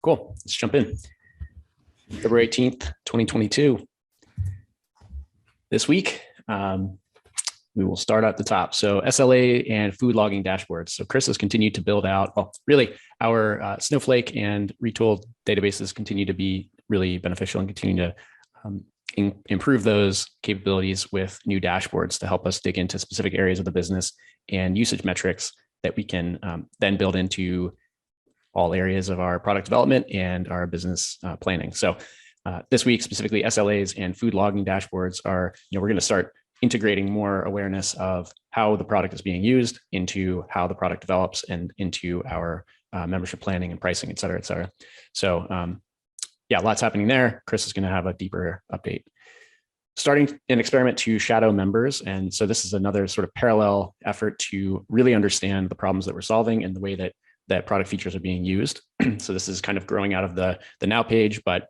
Cool. Let's jump in. February 18th, 2022. This week, we will start at the top. So SLA and food logging dashboards. So Chris has continued to build out, well, really our Snowflake and retooled databases continue to be really beneficial and continue to improve those capabilities with new dashboards to help us dig into specific areas of the business and usage metrics that we can then build into all areas of our product development and our business planning. So this week, specifically SLAs and food logging dashboards are, we're going to start integrating more awareness of how the product is being used into how the product develops and into our membership planning and pricing, et cetera, et cetera. So yeah, lots happening there. Chris is going to have a deeper update. Starting an experiment to shadow members. And so this is another sort of parallel effort to really understand the problems that we're solving and the way that product features are being used. So this is kind of growing out of the now page, but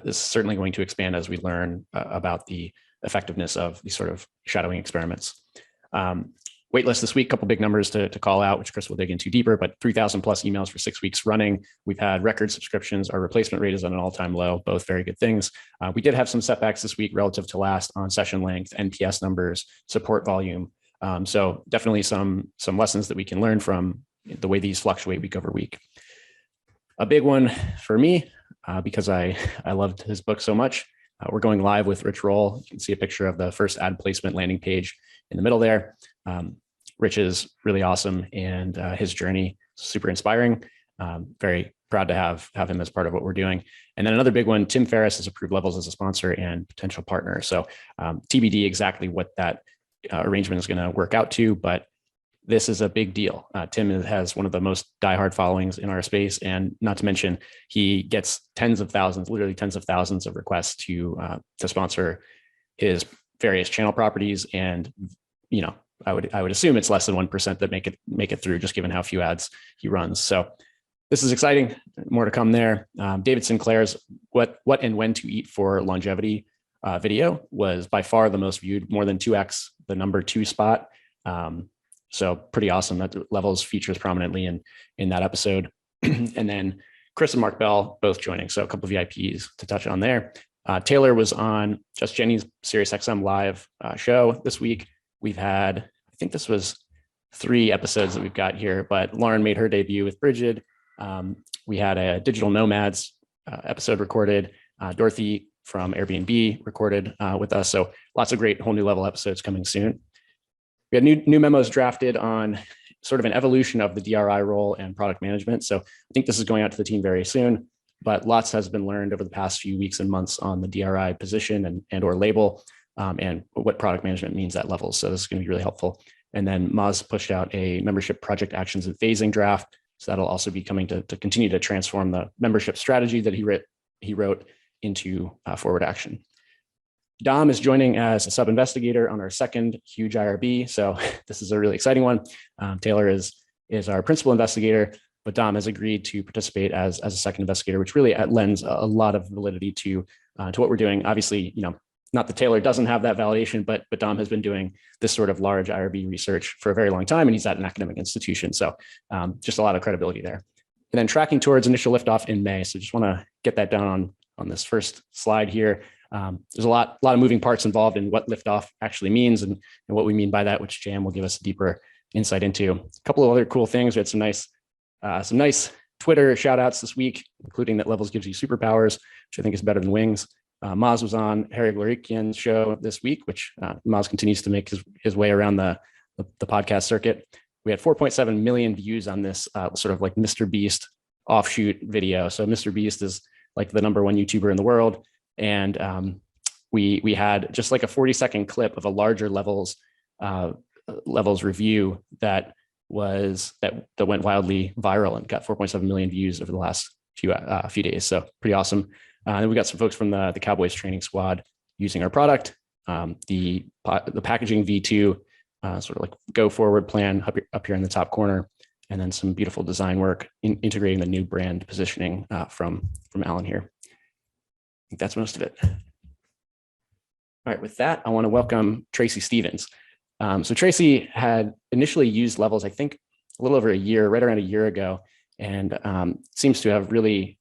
this is certainly going to expand as we learn about the effectiveness of these sort of shadowing experiments. Waitlist this week, couple big numbers to call out, which Chris will dig into deeper, but 3,000 plus emails for 6 weeks running. We've had record subscriptions. Our replacement rate is at an all-time low, both very good things. We did have some setbacks this week relative to last on session length, NPS numbers, support volume. So definitely some lessons that we can learn from the way these fluctuate week over week. A big one for me, because I loved his book so much, we're going live with Rich Roll. You can see a picture of the first ad placement landing page in the middle there. Rich is really awesome, and his journey super inspiring. Very proud to have him as part of what we're doing. And then another big one, Tim Ferriss has approved Levels as a sponsor and potential partner. So TBD exactly what that arrangement is going to work out to, but this is a big deal. Tim has one of the most diehard followings in our space, and not to mention he gets tens of thousands, literally tens of thousands of requests to sponsor his various channel properties. And I would assume it's less than 1% that make it through, just given how few ads he runs. So this is exciting. More to come there. David Sinclair's what and when to eat for longevity video was by far the most viewed, more than 2x the number 2 spot. So pretty awesome. That Levels features prominently in that episode. And then Chris and Mark Bell both joining. So a couple of VIPs to touch on there. Taylor was on Just Jenny's SiriusXM live show this week. We've had, I think this was 3 episodes that we've got here, but Lauren made her debut with Bridget. We had a Digital Nomads episode recorded. Dorothy from Airbnb recorded with us. So lots of great whole new level episodes coming soon. We had new memos drafted on sort of an evolution of the DRI role and product management. So I think this is going out to the team very soon, but lots has been learned over the past few weeks and months on the DRI position and or label and what product management means at Levels. So this is going to be really helpful. And then Maz pushed out a membership project actions and phasing draft. So that'll also be coming to continue to transform the membership strategy that he wrote into forward action. Dom is joining as a sub-investigator on our second huge IRB. So this is a really exciting one. Taylor is our principal investigator, but Dom has agreed to participate as a second investigator, which really lends a lot of validity to what we're doing. Obviously, not that Taylor doesn't have that validation, but Dom has been doing this sort of large IRB research for a very long time, and he's at an academic institution. So just a lot of credibility there. And then tracking towards initial liftoff in May. So just want to get that down on this first slide here. There's a lot of moving parts involved in what liftoff actually means and what we mean by that, which Jam will give us a deeper insight into. A couple of other cool things. We had some nice Twitter shout outs this week, including that Levels gives you superpowers, which I think is better than wings. Maz was on Harry Glorikian's show this week, which Maz continues to make his way around the podcast circuit. We had 4.7 million views on this sort of like Mr. Beast offshoot video. So Mr. Beast is like the #1 YouTuber in the world. And we had just like a 40-second clip of a larger Levels review that went wildly viral and got 4.7 million views over the last few days. So pretty awesome. And we got some folks from the Cowboys training squad using our product. The packaging V2 sort of like go forward plan up here in the top corner, and then some beautiful design work integrating the new brand positioning from Alan here. I think that's most of it. All right, with that, I want to welcome Tracy Stevens. So Tracy had initially used Levels, I think, a little over a year, right around a year ago, and seems to have really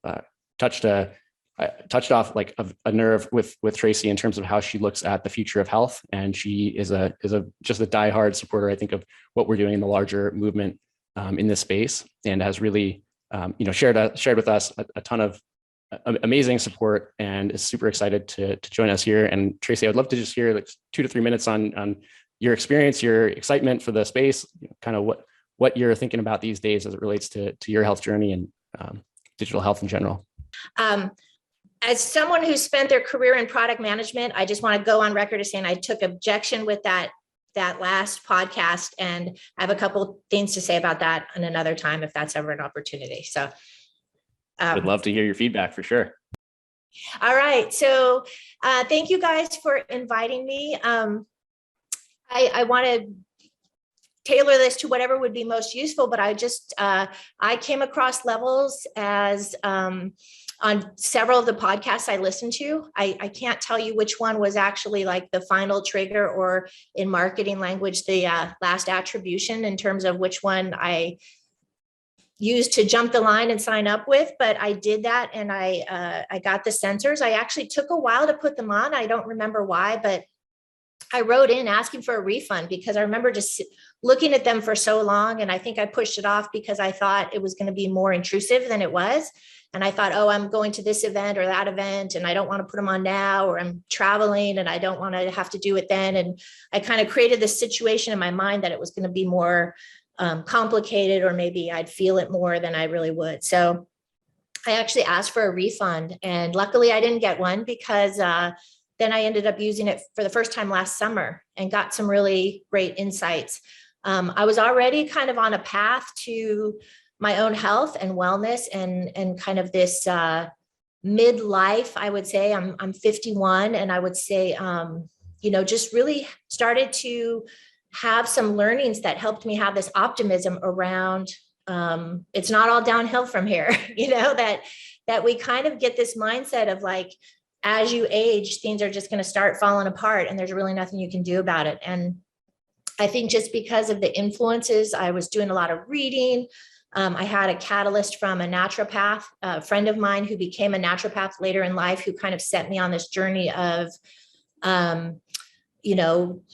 touched off like a nerve with Tracy in terms of how she looks at the future of health. And she is just a diehard supporter, I think, of what we're doing in the larger movement in this space, and has really shared with us a ton of amazing support, and is super excited to join us here. And Tracy, I would love to just hear like 2 to 3 minutes on your experience, your excitement for the space, kind of what you're thinking about these days as it relates to your health journey and digital health in general. As someone who spent their career in product management, I just want to go on record as saying I took objection with that last podcast, and I have a couple things to say about that in another time if that's ever an opportunity. So I'd love to hear your feedback for sure. All right. So thank you guys for inviting me. I want to tailor this to whatever would be most useful, but I came across levels as on several of the podcasts I listened to. I can't tell you which one was actually like the final trigger, or in marketing language, the last attribution in terms of which one I used to jump the line and sign up with, but I did that, and I got the sensors. I actually took a while to put them on. I don't remember why, but I wrote in asking for a refund because I remember just looking at them for so long, and I think I pushed it off because I thought it was going to be more intrusive than it was. And I thought, oh, I'm going to this event or that event, and I don't want to put them on now, or I'm traveling and I don't want to have to do it then. And I kind of created this situation in my mind that it was going to be more complicated, or maybe I'd feel it more than I really would. So I actually asked for a refund, and luckily I didn't get one, because then I ended up using it for the first time last summer and got some really great insights. I was already kind of on a path to my own health and wellness, and kind of this midlife, I would say. I'm 51, and I would say, just really started to have some learnings that helped me have this optimism around it's not all downhill from here, that we kind of get this mindset of like, as you age, things are just going to start falling apart, and there's really nothing you can do about it. And I think just because of the influences, I was doing a lot of reading. I had a catalyst from a naturopath, a friend of mine who became a naturopath later in life, who kind of set me on this journey of,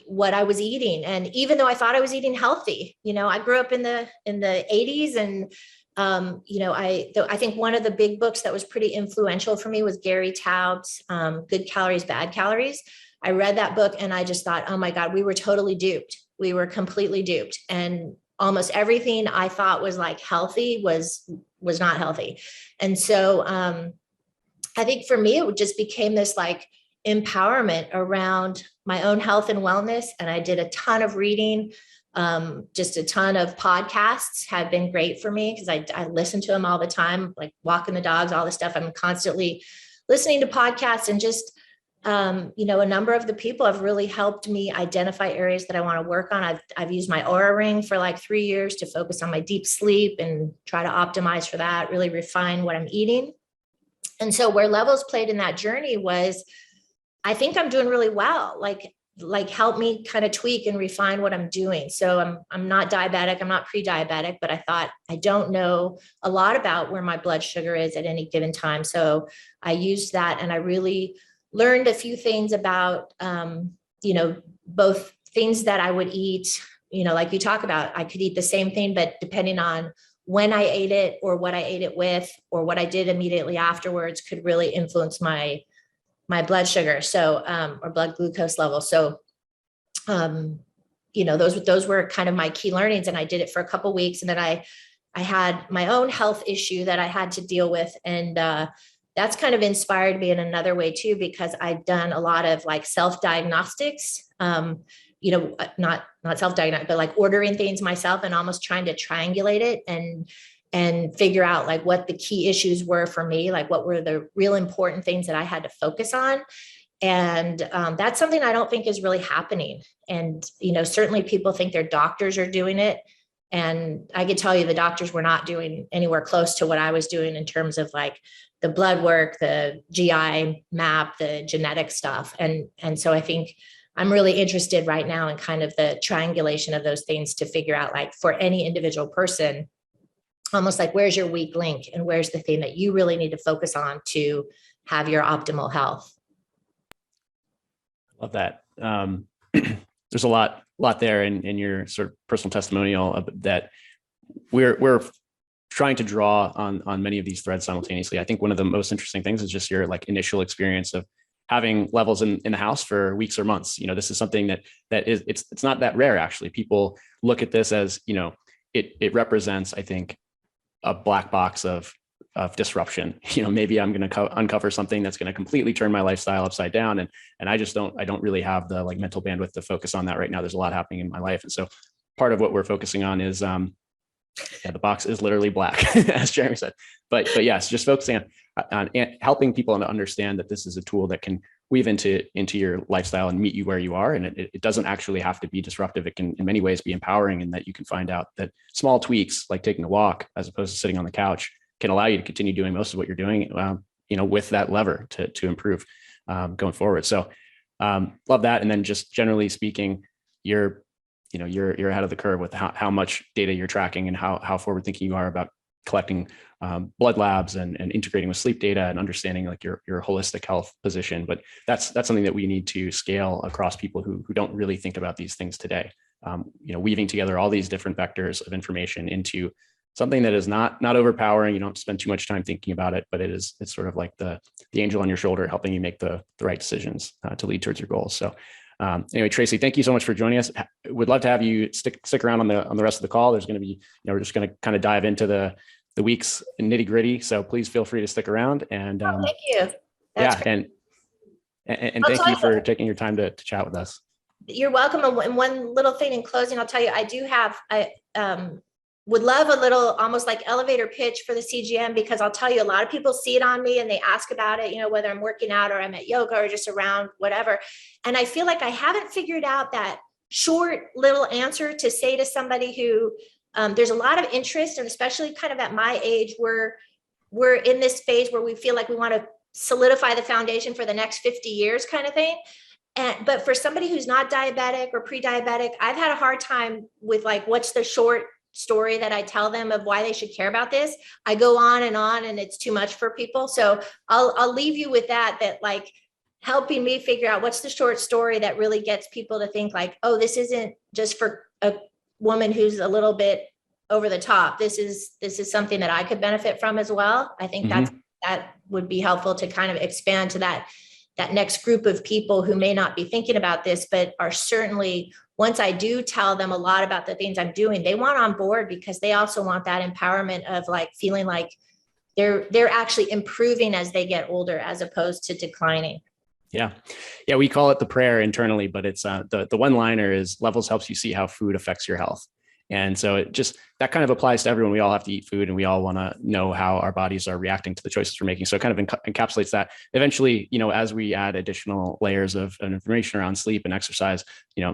what I was eating. And even though I thought I was eating healthy, I grew up in the 80s, and I think one of the big books that was pretty influential for me was Gary Taub's Good Calories, Bad Calories. I read that book, and I just thought, oh my God, we were totally duped. We were completely duped. And almost everything I thought was like healthy was not healthy. And so I think for me, it just became this like empowerment around my own health and wellness. And I did a ton of reading. Just a ton of podcasts have been great for me, because I listen to them all the time, like walking the dogs, all this stuff. I'm constantly listening to podcasts, and just, a number of the people have really helped me identify areas that I want to work on. I've used my Aura Ring for like 3 years to focus on my deep sleep and try to optimize for that, really refine what I'm eating. And so where levels played in that journey was, I think I'm doing really well. Like help me kind of tweak and refine what I'm doing. So I'm not diabetic, I'm not pre-diabetic, but I thought I don't know a lot about where my blood sugar is at any given time. So I used that, and I really learned a few things about, both things that I would eat, like you talk about, I could eat the same thing, but depending on when I ate it, or what I ate it with, or what I did immediately afterwards, could really influence my blood sugar. So, or blood glucose level. So, those were kind of my key learnings, and I did it for a couple of weeks. And then I had my own health issue that I had to deal with. And, that's kind of inspired me in another way too, because I've done a lot of like self-diagnostics, not self-diagnostic, but like ordering things myself and almost trying to triangulate it and figure out like what the key issues were for me, like what were the real important things that I had to focus on. And that's something I don't think is really happening. And, certainly people think their doctors are doing it. And I could tell you the doctors were not doing anywhere close to what I was doing in terms of like the blood work, the GI map, the genetic stuff. And so I think I'm really interested right now in kind of the triangulation of those things to figure out, like, for any individual person, almost like where's your weak link and where's the thing that you really need to focus on to have your optimal health. Love that. There's a lot there in your sort of personal testimonial that we're trying to draw on many of these threads simultaneously. I think one of the most interesting things is just your like initial experience of having levels in the house for weeks or months. This is something that is, it's not that rare, actually. People look at this as, it represents, I think, a black box of disruption. Maybe I'm going to uncover something that's going to completely turn my lifestyle upside down. And I don't really have the like mental bandwidth to focus on that right now. There's a lot happening in my life. And so part of what we're focusing on is, the box is literally black, as Jeremy said, but yes, just focusing on helping people to understand that this is a tool that can weave into your lifestyle and meet you where you are. And it doesn't actually have to be disruptive. It can in many ways be empowering, in that you can find out that small tweaks like taking a walk as opposed to sitting on the couch can allow you to continue doing most of what you're doing, with that lever to improve going forward. So love that. And then just generally speaking, you're ahead of the curve with how much data you're tracking and how forward thinking you are about collecting blood labs and integrating with sleep data and understanding like your holistic health position. But that's something that we need to scale across people who don't really think about these things today. Weaving together all these different vectors of information into something that is not overpowering. You don't have to spend too much time thinking about it, but it's sort of like the angel on your shoulder, helping you make the right decisions to lead towards your goals. So anyway, Tracy, thank you so much for joining us. We'd love to have you stick around on the rest of the call. There's going to be, we're just going to kind of dive into the week's nitty gritty. So please feel free to stick around. And thank you. That's great. and thank you for taking your time to chat with us. You're welcome. And one little thing in closing, I'll tell you, I would love a little almost like elevator pitch for the CGM, because I'll tell you, a lot of people see it on me and they ask about it, whether I'm working out or I'm at yoga or just around whatever. And I feel like I haven't figured out that short little answer to say to somebody who there's a lot of interest, and especially kind of at my age, we're in this phase where we feel like we want to solidify the foundation for the next 50 years kind of thing. But for somebody who's not diabetic or pre-diabetic, I've had a hard time with like, what's the short story that I tell them of why they should care about this. I go on and it's too much for people. So I'll leave you with that like helping me figure out what's the short story that really gets people to think like, oh, this isn't just for a woman who's a little bit over the top. This is something that I could benefit from as well. I think that would be helpful to kind of expand to that next group of people who may not be thinking about this, but are certainly, once I do tell them a lot about the things I'm doing, they want on board, because they also want that empowerment of like feeling like they're actually improving as they get older, as opposed to declining. Yeah. We call it the prayer internally, but it's the one-liner is levels helps you see how food affects your health. And so that kind of applies to everyone. We all have to eat food and we all want to know how our bodies are reacting to the choices we're making. So it kind of encapsulates that. Eventually, as we add additional layers of information around sleep and exercise,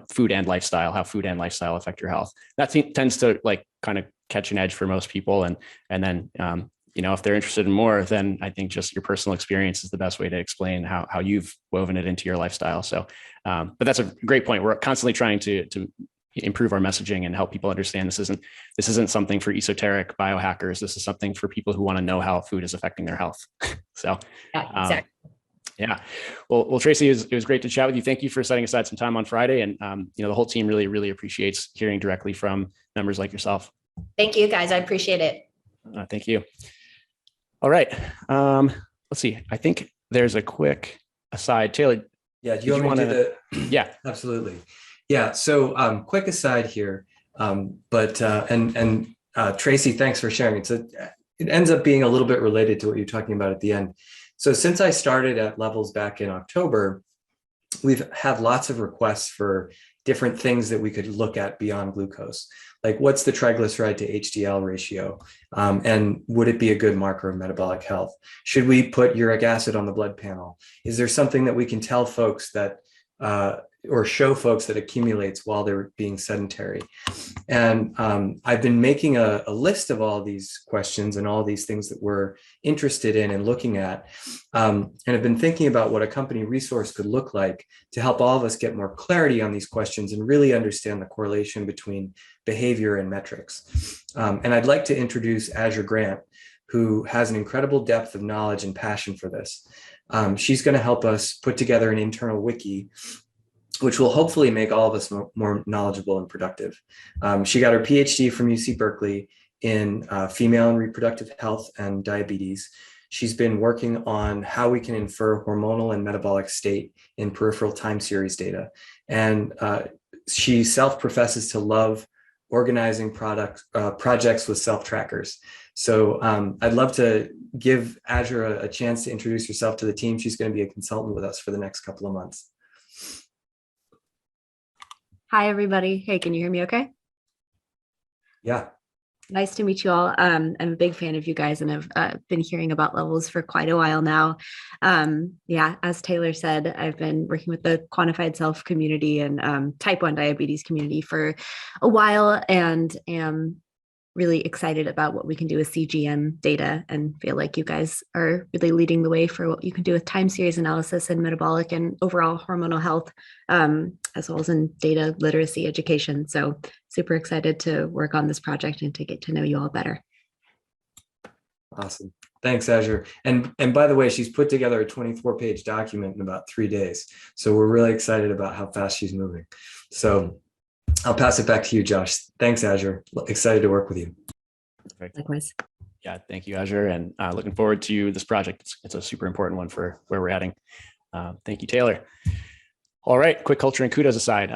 food and lifestyle, how food and lifestyle affect your health. That tends to like kind of catch an edge for most people. And then, if they're interested in more, then I think just your personal experience is the best way to explain how you've woven it into your lifestyle. So, but that's a great point. We're constantly trying to improve our messaging and help people understand this isn't something for esoteric biohackers. This is something for people who want to know how food is affecting their health. So, yeah, exactly. Yeah. Well, Tracy, it was great to chat with you. Thank you for setting aside some time on Friday. And, the whole team really, really appreciates hearing directly from members like yourself. Thank you, guys. I appreciate it. Thank you. All right. Let's see. I think there's a quick aside. Taylor. Yeah. Do you want to do the? Yeah, absolutely. Yeah. So quick aside here, Tracy, thanks for sharing. It ends up being a little bit related to what you're talking about at the end. So since I started at Levels back in October, we've had lots of requests for different things that we could look at beyond glucose. Like, what's the triglyceride to HDL ratio? And would it be a good marker of metabolic health? Should we put uric acid on the blood panel? Is there something that we can tell folks that or show folks that accumulates while they're being sedentary? And I've been making a list of all these questions and all these things that we're interested in and looking at. And I've been thinking about what a company resource could look like to help all of us get more clarity on these questions and really understand the correlation between behavior and metrics. And I'd like to introduce Azure Grant, who has an incredible depth of knowledge and passion for this. She's going to help us put together an internal wiki, which will hopefully make all of us more knowledgeable and productive. She got her PhD from UC Berkeley in female and reproductive health and diabetes. She's been working on how we can infer hormonal and metabolic state in peripheral time series data. And she self-professes to love organizing projects with self-trackers. So I'd love to give Azure a chance to introduce herself to the team. She's going to be a consultant with us for the next couple of months. Hi, everybody. Hey, can you hear me okay? Yeah. Nice to meet you all. I'm a big fan of you guys and I've been hearing about Levels for quite a while now. Yeah, as Taylor said, I've been working with the quantified self community and type 1 diabetes community for a while and am really excited about what we can do with CGM data and feel like you guys are really leading the way for what you can do with time series analysis and metabolic and overall hormonal health, as well as in data literacy education. So super excited to work on this project and to get to know you all better. Awesome. Thanks, Azure. And by the way, she's put together a 24-page document in about 3 days. So we're really excited about how fast she's moving. So I'll pass it back to you, Josh. Thanks, Azure. Excited to work with you. Perfect. Likewise. Yeah, thank you, Azure, and looking forward to this project. It's a super important one for where we're heading. Thank you, Taylor. All right, quick culture and kudos aside.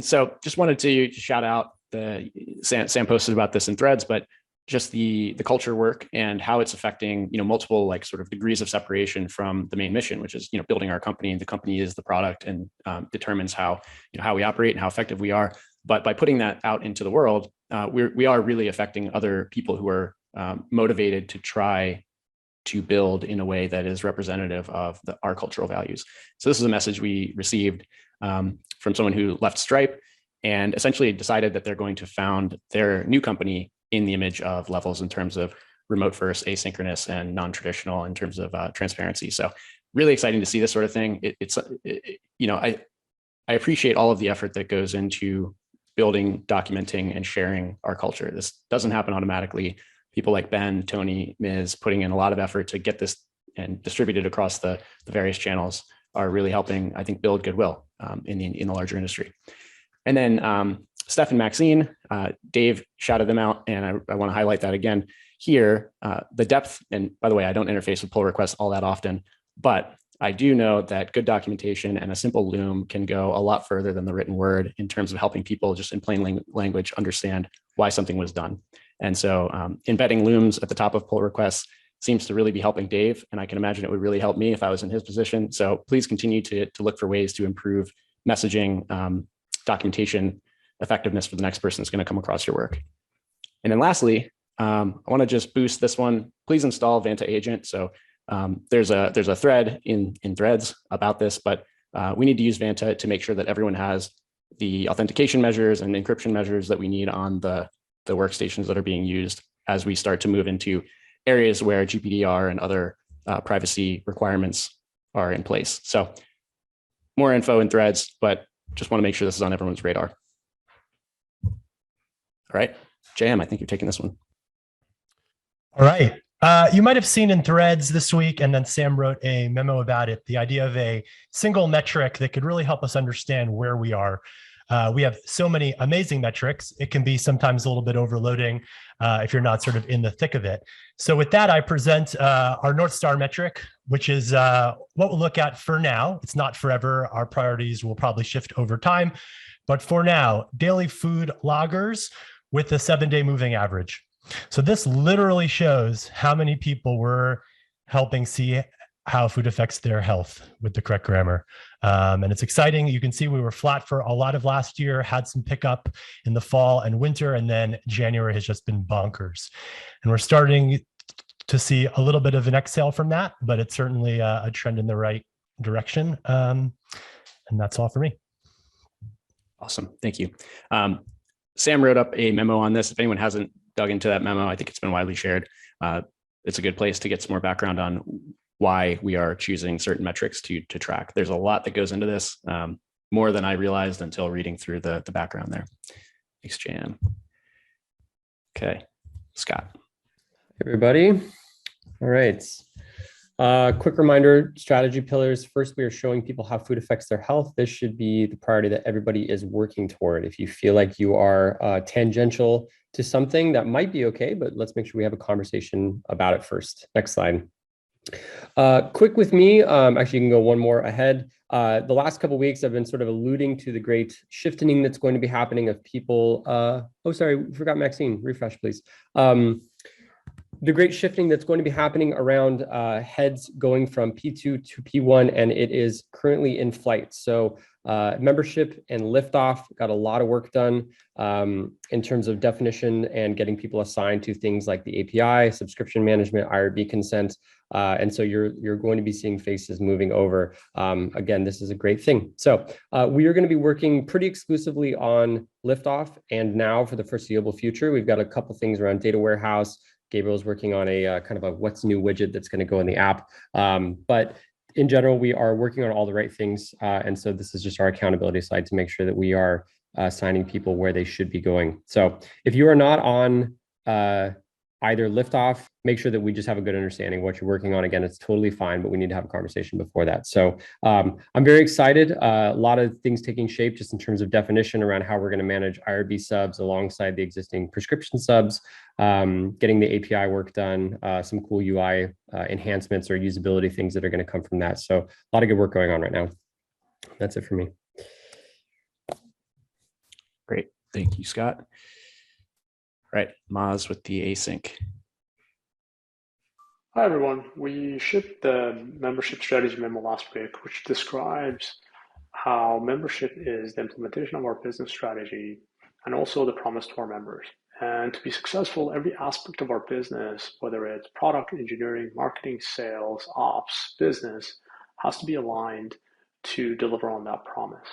So just wanted to shout out Sam posted about this in threads, but just the culture work and how it's affecting, multiple like sort of degrees of separation from the main mission, which is, building our company. The company is the product and determines how we operate and how effective we are. But by putting that out into the world, we are really affecting other people who are motivated to try to build in a way that is representative of our cultural values. So this is a message we received from someone who left Stripe and essentially decided that they're going to found their new company in the image of Levels in terms of remote first, asynchronous, and non-traditional in terms of transparency. So really exciting to see this sort of thing. I appreciate all of the effort that goes into building, documenting, and sharing our culture. This doesn't happen automatically. People like Ben, Tony, Ms. putting in a lot of effort to get this and distribute it across the various channels are really helping, I think, build goodwill in the larger industry. And then Steph and Maxine, Dave shouted them out, and I want to highlight that again here. The depth, and by the way, I don't interface with pull requests all that often, but I do know that good documentation and a simple loom can go a lot further than the written word in terms of helping people just in plain language understand why something was done. And so embedding looms at the top of pull requests seems to really be helping Dave, and I can imagine it would really help me if I was in his position. So please continue to look for ways to improve messaging, documentation, effectiveness for the next person that's going to come across your work. And then lastly, I want to just boost this one. Please install Vanta Agent. So there's a thread in threads about this, but we need to use Vanta to make sure that everyone has the authentication measures and encryption measures that we need on the workstations that are being used as we start to move into areas where GPDR and other privacy requirements are in place. So more info in threads, but just want to make sure this is on everyone's radar. All right, JM, I think you're taking this one. All right. You might have seen in threads this week, and then Sam wrote a memo about it, the idea of a single metric that could really help us understand where we are. We have so many amazing metrics. It can be sometimes a little bit overloading if you're not sort of in the thick of it. So with that, I present our North Star metric, which is what we'll look at for now. It's not forever. Our priorities will probably shift over time. But for now, daily food loggers with the 7-day moving average. So this literally shows how many people we're helping see how food affects their health with the correct grammar. And it's exciting. You can see we were flat for a lot of last year, had some pickup in the fall and winter, and then January has just been bonkers. And we're starting to see a little bit of an exhale from that, but it's certainly a trend in the right direction. And that's all for me. Awesome, thank you. Sam wrote up a memo on this. If anyone hasn't dug into that memo, I think it's been widely shared. It's a good place to get some more background on why we are choosing certain metrics to track. There's a lot that goes into this, more than I realized until reading through the background there. Thanks, Jan. Okay, Scott. Everybody. All right. Quick reminder, strategy pillars. First, we are showing people how food affects their health. This should be the priority that everybody is working toward. If you feel like you are tangential to something, that might be okay, but let's make sure we have a conversation about it first. Next slide. Quick with me, actually you can go one more ahead. The last couple of weeks, I've been sort of alluding to the great shifting that's going to be happening of people. Oh, sorry, we forgot Maxine, refresh please. The great shifting that's going to be happening around heads going from P2 to P1, and it is currently in flight. So membership and liftoff got a lot of work done in terms of definition and getting people assigned to things like the API, subscription management, IRB consent. And so you're going to be seeing faces moving over. Again, this is a great thing. So we are going to be working pretty exclusively on liftoff, and now for the foreseeable future, we've got a couple things around data warehouse. Gabriel's working on a kind of a what's new widget that's going to go in the app. But in general, we are working on all the right things. And so this is just our accountability slide to make sure that we are assigning people where they should be going. So if you are not on either liftoff, make sure that we just have a good understanding of what you're working on. Again, it's totally fine, but we need to have a conversation before that. So I'm very excited. A lot of things taking shape just in terms of definition around how we're going to manage IRB subs alongside the existing prescription subs, getting the API work done, some cool UI enhancements or usability things that are going to come from that. So a lot of good work going on right now. That's it for me. Great. Thank you, Scott. All right, Maz with the async. Hi, everyone. We shipped the membership strategy memo last week, which describes how membership is the implementation of our business strategy and also the promise to our members. And to be successful, every aspect of our business, whether it's product engineering, marketing, sales, ops, business, has to be aligned to deliver on that promise.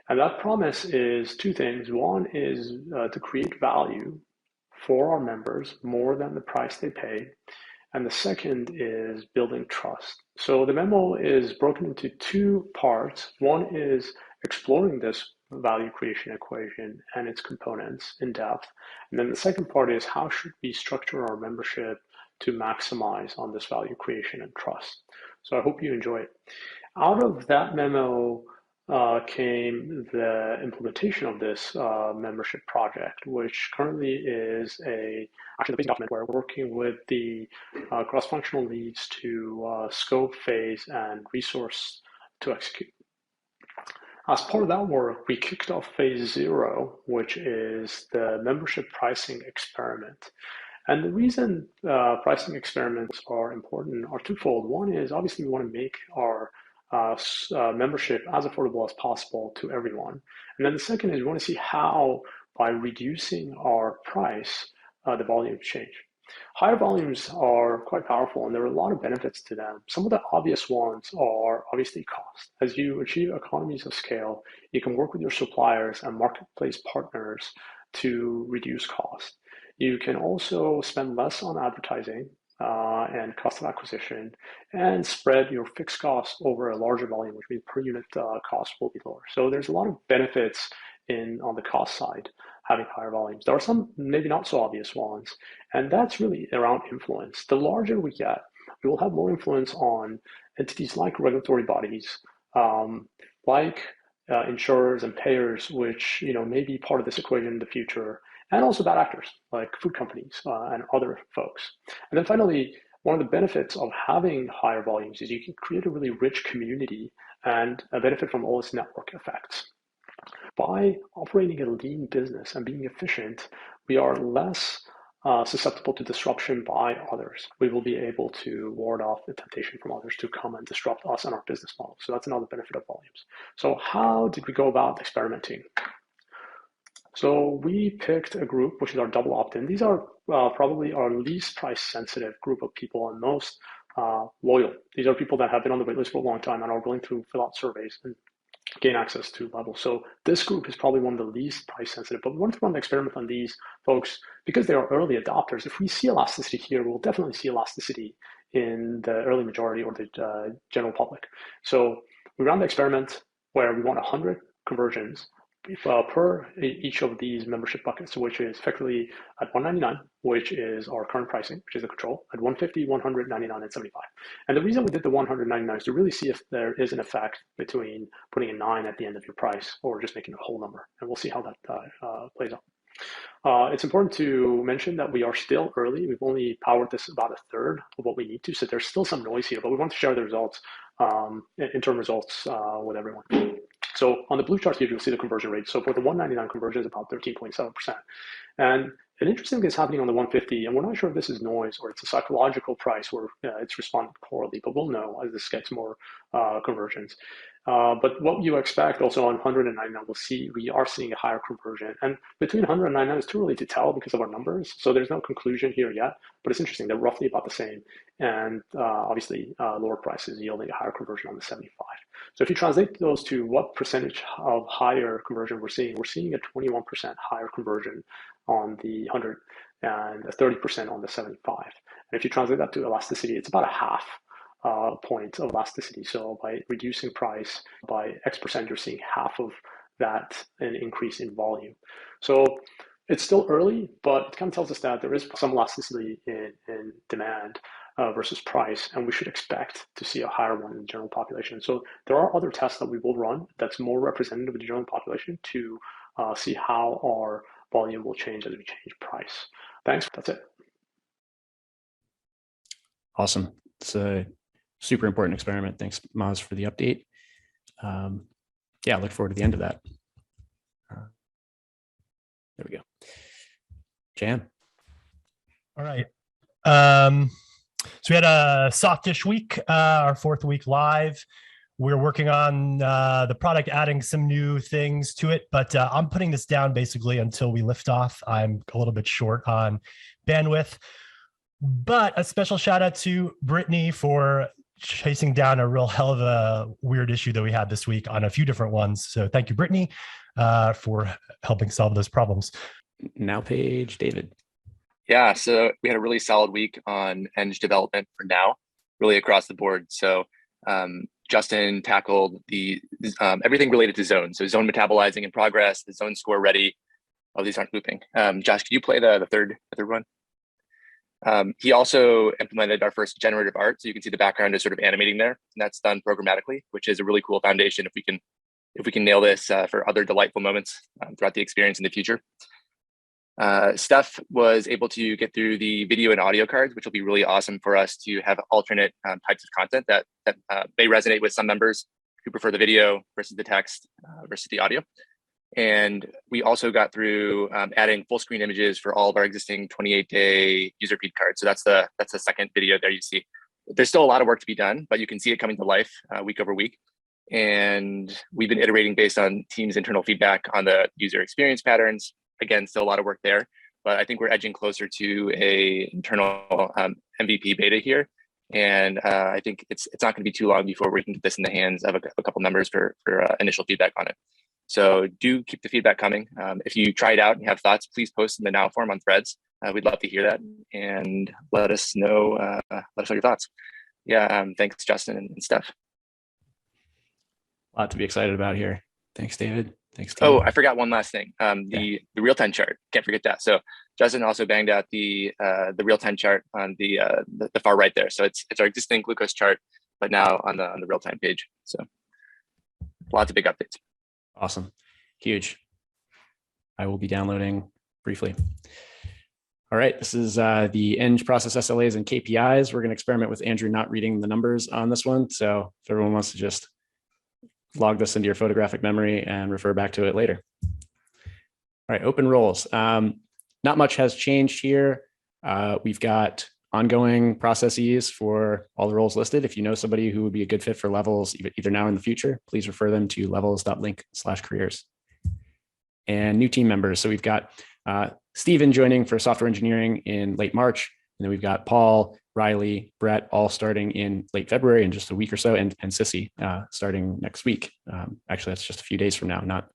And that promise is two things. One is to create value for our members more than the price they pay. And the second is building trust. So the memo is broken into two parts. One is exploring this value creation equation and its components in depth. And then the second part is how should we structure our membership to maximize on this value creation and trust. So I hope you enjoy it. Out of that memo came the implementation of this membership project, which currently is actually the basic document where we're working with the cross-functional leads to scope, phase, and resource to execute. As part of that work, we kicked off phase 0, which is the membership pricing experiment. And the reason pricing experiments are important are twofold. One is obviously we want to make our membership as affordable as possible to everyone. And then the second is we want to see how, by reducing our price, the volumes change. Higher volumes are quite powerful, and there are a lot of benefits to them. Some of the obvious ones are obviously cost. As you achieve economies of scale, you can work with your suppliers and marketplace partners to reduce cost. You can also spend less on advertising and cost of acquisition, and spread your fixed costs over a larger volume, which means per unit cost will be lower. So there's a lot of benefits on the cost side having higher volumes. There are some maybe not so obvious ones, and that's really around influence. The larger we get, we will have more influence on entities like regulatory bodies, like insurers and payers, which may be part of this equation in the future, and also bad actors like food companies and other folks. And then finally, one of the benefits of having higher volumes is you can create a really rich community and benefit from all its network effects. By operating a lean business and being efficient, we are less susceptible to disruption by others. We will be able to ward off the temptation from others to come and disrupt us and our business model. So that's another benefit of volumes. So how did we go about experimenting? So we picked a group, which is our double opt-in. These are probably our least price sensitive group of people and most loyal. These are people that have been on the waitlist for a long time and are willing to fill out surveys and gain access to levels. So this group is probably one of the least price sensitive, but we wanted to run the experiment on these folks because they are early adopters. If we see elasticity here, we'll definitely see elasticity in the early majority or the general public. So we ran the experiment where we want 100 conversions per each of these membership buckets, which is effectively at 199, which is our current pricing, which is the control, at 150, 100, 99, and 75. And the reason we did the 199 is to really see if there is an effect between putting a 9 at the end of your price or just making a whole number. And we'll see how that plays out. It's important to mention that we are still early. We've only powered this about a third of what we need to, so there's still some noise here, but we want to share the results, interim results with everyone. So on the blue chart here, you'll see the conversion rate. So for the 199 conversion is about 13.7%. And an interesting thing is happening on the 150, and we're not sure if this is noise or it's a psychological price where it's responded poorly, but we'll know as this gets more conversions. But what you expect also on 199, we are seeing a higher conversion. And between 199, it's too early to tell because of our numbers. So there's no conclusion here yet, but it's interesting. They're roughly about the same. And obviously lower prices yielding a higher conversion on the 75. So if you translate those to what percentage of higher conversion we're seeing a 21% higher conversion on the 100 and a 30% on the 75. And if you translate that to elasticity, it's about a half point of elasticity. So by reducing price by X%, you're seeing half of that an increase in volume. So it's still early, but it kind of tells us that there is some elasticity in demand versus price, and we should expect to see a higher one in the general population. So there are other tests that we will run that's more representative of the general population to see how our volume will change as we change price. Thanks. That's it. Awesome. It's a super important experiment. Thanks, Maz, for the update. Yeah, I look forward to the end of that. There we go. Jan. All right. So we had a soft-ish week, our 4th week live. We're working on the product, adding some new things to it, but I'm putting this down basically until we lift off. I'm a little bit short on bandwidth, but a special shout out to Brittany for chasing down a real hell of a weird issue that we had this week on a few different ones. So thank you, Brittany, for helping solve those problems. Now page, David. Yeah, so we had a really solid week on Eng development for now, really across the board. So Justin tackled the everything related to zone. So zone metabolizing in progress, the zone score ready. Oh, these aren't looping. Josh, could you play the third one? He also implemented our first generative art. So you can see the background is sort of animating there, and that's done programmatically, which is a really cool foundation if we can nail this for other delightful moments throughout the experience in the future. Steph was able to get through the video and audio cards, which will be really awesome for us to have alternate types of content that may resonate with some members who prefer the video versus the text versus the audio. And we also got through adding full screen images for all of our existing 28-day user feed cards. So that's the second video there you see. There's still a lot of work to be done, but you can see it coming to life week over week. And we've been iterating based on team's internal feedback on the user experience patterns. Again, still a lot of work there, but I think we're edging closer to a internal MVP beta here. And I think it's not going to be too long before we can get this in the hands of a couple members for initial feedback on it. So do keep the feedback coming. If you try it out and have thoughts, please post in the now form on Threads. We'd love to hear that and let us know your thoughts. Yeah, thanks, Justin and Steph. A lot to be excited about here. Thanks, David. Thanks, team. Oh, I forgot one last thing. The real-time chart. Can't forget that. So Justin also banged out the real-time chart on the far right there. So it's our existing glucose chart, but now on the real-time page. So lots of big updates. Awesome. Huge. I will be downloading briefly. All right. This is the Eng process SLAs and KPIs. We're going to experiment with Andrew not reading the numbers on this one. So if everyone wants to just log this into your photographic memory and refer back to it later. All right, open roles. Not much has changed here. We've got ongoing processes for all the roles listed. If you know somebody who would be a good fit for Levels, either now or in the future, please refer them to levels.link/careers. And new team members. So we've got Stephen joining for software engineering in late March. And then we've got Paul, Riley, Brett, all starting in late February in just a week or so, and Sissy starting next week. Actually, that's just a few days from now, not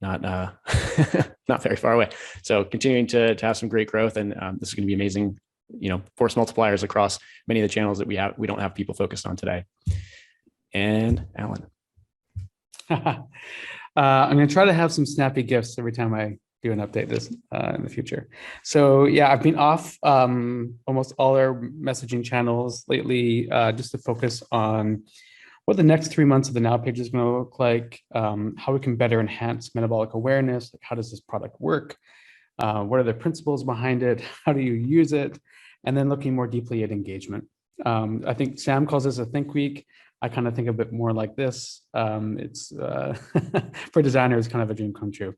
not very far away. So continuing to have some great growth, and this is going to be amazing. Force multipliers across many of the channels that we don't have people focused on today. And Alan. I'm going to try to have some snappy gifts every time I do an update this in the future. So yeah, I've been off almost all our messaging channels lately, just to focus on what the next 3 months of the Now page is going to look like, how we can better enhance metabolic awareness, like how does this product work, what are the principles behind it, how do you use it, and then looking more deeply at engagement. I think Sam calls this a think week. I kind of think of it more like this. It's for designers, kind of a dream come true.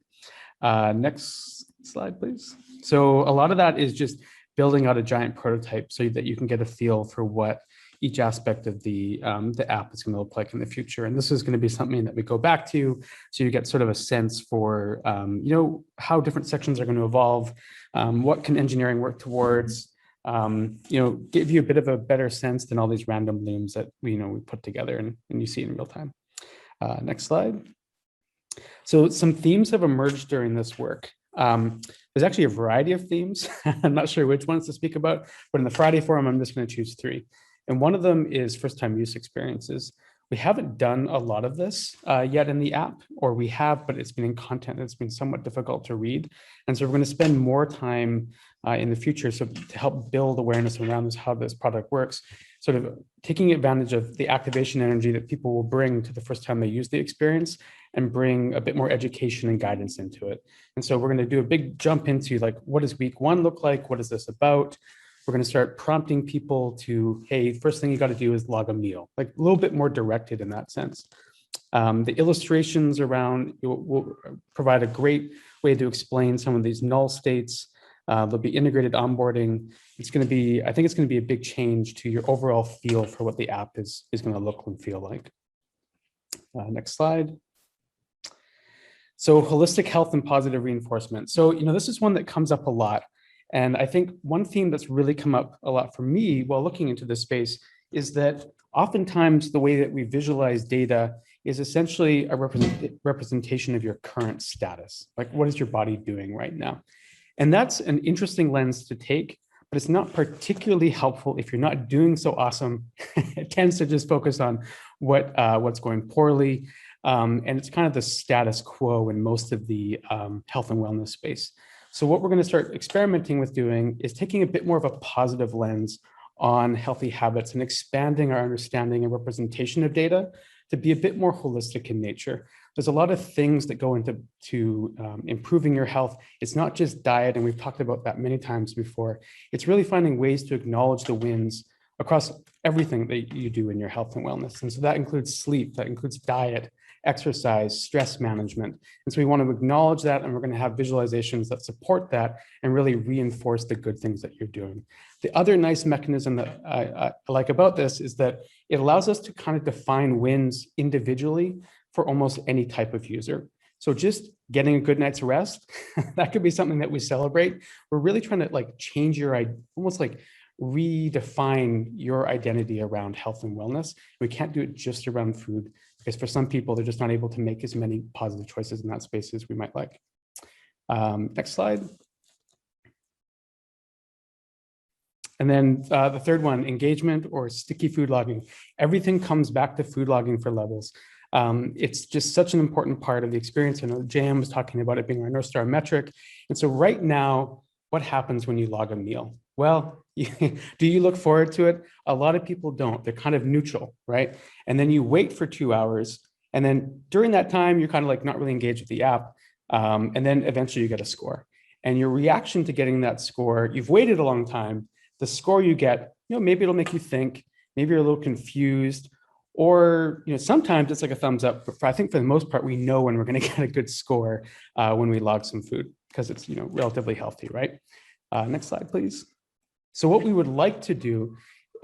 Next slide, please. So a lot of that is just building out a giant prototype so that you can get a feel for what each aspect of the app is going to look like in the future. And this is going to be something that we go back to, so you get sort of a sense for how different sections are going to evolve, what can engineering work towards, give you a bit of a better sense than all these random looms that we put together and you see in real time. Next slide. So some themes have emerged during this work. There's actually a variety of themes. I'm not sure which ones to speak about, but in the Friday forum, I'm just going to choose 3. And one of them is first-time use experiences. We haven't done a lot of this yet in the app, or we have, but it's been in content that's been somewhat difficult to read. And so we're going to spend more time in the future to help build awareness around this, how this product works, sort of taking advantage of the activation energy that people will bring to the first time they use the experience and bring a bit more education and guidance into it. And so we're going to do a big jump into like, what does week 1 look like? What is this about? We're going to start prompting people to, hey, first thing you got to do is log a meal, like a little bit more directed in that sense. The illustrations around will provide a great way to explain some of these null states. There'll be integrated onboarding. I think it's going to be a big change to your overall feel for what the app is going to look and feel like. Next slide. So holistic health and positive reinforcement. So, this is one that comes up a lot. And I think one theme that's really come up a lot for me while looking into this space is that oftentimes the way that we visualize data is essentially a representation of your current status. Like, what is your body doing right now? And that's an interesting lens to take, but it's not particularly helpful if you're not doing so awesome. It tends to just focus on what's going poorly. And it's kind of the status quo in most of the health and wellness space. So what we're going to start experimenting with doing is taking a bit more of a positive lens on healthy habits and expanding our understanding and representation of data to be a bit more holistic in nature. There's a lot of things that go into improving your health. It's not just diet, and we've talked about that many times before. It's really finding ways to acknowledge the wins across everything that you do in your health and wellness. And so that includes sleep, that includes diet, exercise, stress management. And so we want to acknowledge that, and we're going to have visualizations that support that and really reinforce the good things that you're doing. The other nice mechanism that I like about this is that it allows us to kind of define wins individually for almost any type of user. So just getting a good night's rest, that could be something that we celebrate. We're really trying to change almost redefine your identity around health and wellness. We can't do it just around food, because for some people, they're just not able to make as many positive choices in that space as we might like. Next slide. And then the third one, engagement or sticky food logging. Everything comes back to food logging for Levels. It's just such an important part of the experience. I know JM was talking about it being our North Star metric. And so right now, what happens when you log a meal? Well, do you look forward to it? A lot of people don't. They're kind of neutral, right? And then you wait for 2 hours. And then during that time, you're kind of not really engaged with the app. And then eventually you get a score. And your reaction to getting that score, you've waited a long time. The score you get, maybe it'll make you think, maybe you're a little confused, or sometimes it's like a thumbs up. But I think for the most part, we know when we're going to get a good score when we log some food, because it's relatively healthy, right? Next slide, please. So what we would like to do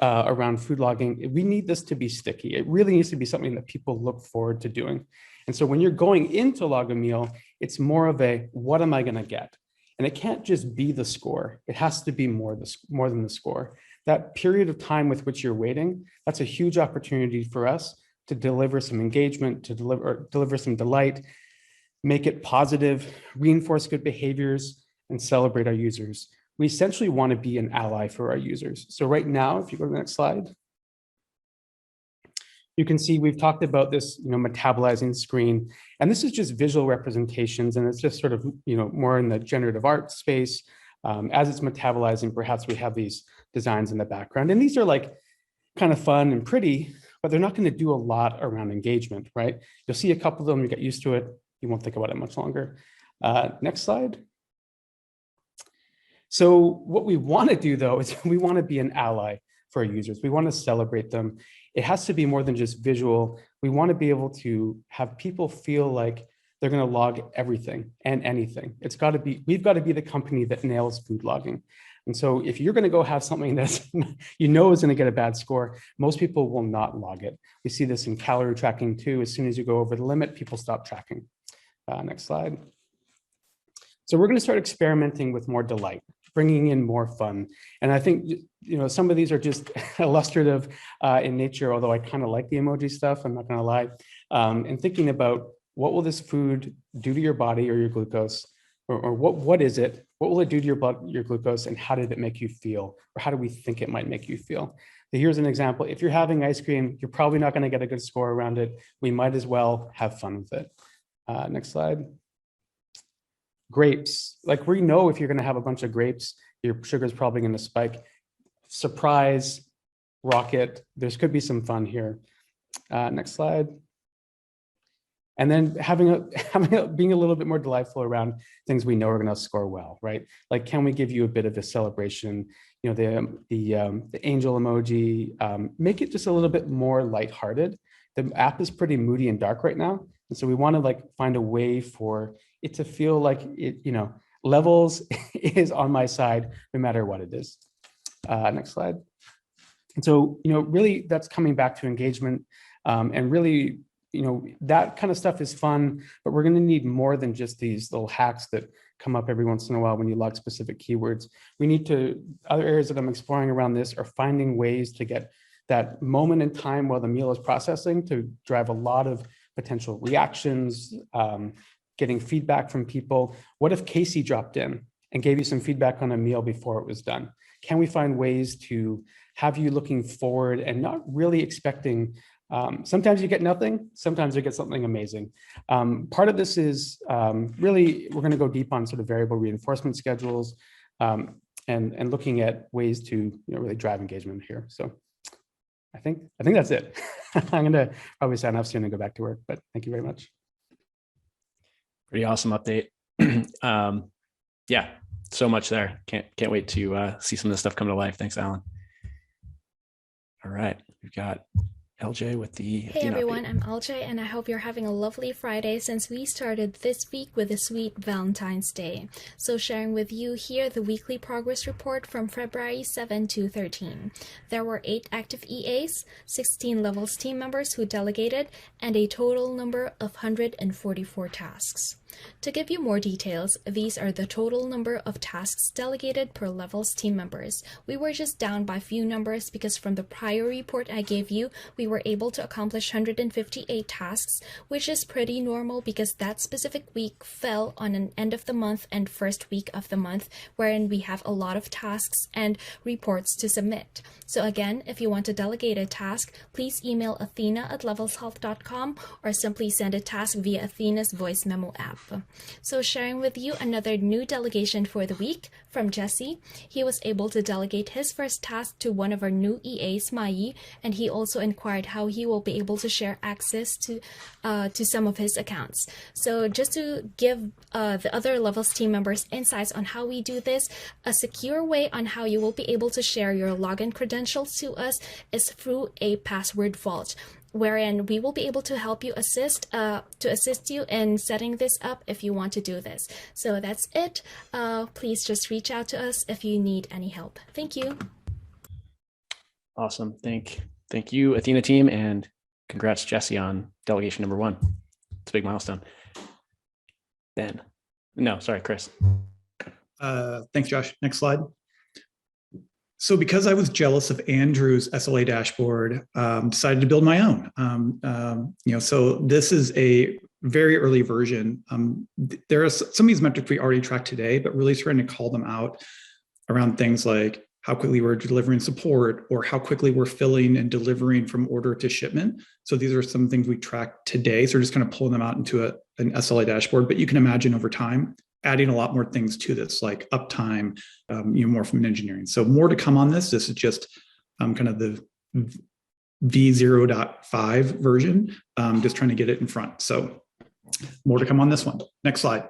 around food logging, we need this to be sticky. It really needs to be something that people look forward to doing. And so when you're going into log a meal, it's more of a, what am I going to get? And it can't just be the score. It has to be more than the score. That period of time with which you're waiting, that's a huge opportunity for us to deliver some engagement, to deliver some delight, make it positive, reinforce good behaviors, and celebrate our users. We essentially want to be an ally for our users. So right now, if you go to the next slide, You can see we've talked about this, metabolizing screen, and this is just visual representations, and it's just sort of, more in the generative art space. As it's metabolizing, perhaps we have these designs in the background, and these are like kind of fun and pretty, but they're not going to do a lot around engagement, right? You'll see a couple of them, you get used to it, you won't think about it much longer. Next slide. So what we want to do, though, is we want to be an ally for our users. We want to celebrate them. It has to be more than just visual. We want to be able to have people feel like they're going to log everything and anything. We've got to be the company that nails food logging. And so if you're going to go have something that's, is going to get a bad score, most people will not log it. We see this in calorie tracking too. As soon as you go over the limit, people stop tracking. Next slide. So we're going to start experimenting with more delight, bringing in more fun. And I think, some of these are just illustrative in nature, although I kind of like the emoji stuff, I'm not going to lie. And thinking about what will this food do to your body or your glucose, or what is it? What will it do to your blood, your glucose, and how did it make you feel? Or how do we think it might make you feel? So here's an example. If you're having ice cream, you're probably not going to get a good score around it. We might as well have fun with it. Next slide. Grapes. Like, we know if you're going to have a bunch of grapes, your sugar is probably going to spike. Surprise, rocket. There could be some fun here. Next slide. And then being a little bit more delightful around things we know are going to score well, right? Like, can we give you a bit of a celebration? The angel emoji. Make it just a little bit more lighthearted. The app is pretty moody and dark right now, and so we want to find a way for it to feel like it. Levels is on my side no matter what it is. Next slide. And so really that's coming back to engagement, and really. That kind of stuff is fun, but we're going to need more than just these little hacks that come up every once in a while when you log specific keywords. Other areas that I'm exploring around this are finding ways to get that moment in time while the meal is processing to drive a lot of potential reactions, getting feedback from people. What if Casey dropped in and gave you some feedback on a meal before it was done? Can we find ways to have you looking forward and not really expecting. Sometimes you get nothing, sometimes you get something amazing. Part of this is really, we're going to go deep on sort of variable reinforcement schedules, and looking at ways to really drive engagement here. So I think that's it. I'm going to probably sign off soon and go back to work, but thank you very much. Pretty awesome update. Yeah, so much there. Can't wait to see some of this stuff come to life. Thanks, Alan. All right, we've got LJ with the Hey everyone, I'm LJ and I hope you're having a lovely Friday since we started this week with a sweet Valentine's Day. So sharing with you here the weekly progress report from February 7 to 13. There were 8 active EAs, 16 levels team members who delegated, and a total number of 144 tasks. To give you more details, these are the total number of tasks delegated per levels team members. We were just down by few numbers because from the prior report I gave you, we were able to accomplish 158 tasks, which is pretty normal because that specific week fell on an end of the month and first week of the month, wherein we have a lot of tasks and reports to submit. So again, if you want to delegate a task, please email athena@levelshealth.com or simply send a task via Athena's voice memo app. So sharing with you another new delegation for the week from Jesse. He was able to delegate his first task to one of our new EAs, Mai, and he also inquired how he will be able to share access to some of his accounts. So just to give the other levels team members insights on how we do this, a secure way on how you will be able to share your login credentials to us is through a password vault, wherein we will be able to help you assist you in setting this up if you want to do this. So that's it. Please just reach out to us if you need any help. Thank you. Awesome. Thank you, Athena team, and congrats, Jesse, on delegation number 1. It's a big milestone. Chris. Thanks, Josh. Next slide. So because I was jealous of Andrew's SLA dashboard, decided to build my own. So this is a very early version. There are some of these metrics we already track today, but really trying to call them out around things like how quickly we're delivering support, or how quickly we're filling and delivering from order to shipment. So these are some things we track today. So we're just kind of pulling them out into an SLA dashboard, but you can imagine over time adding a lot more things to this, like uptime, more from an engineering. So more to come on this. This is just kind of the V0.5 version, just trying to get it in front. So more to come on this one. Next slide.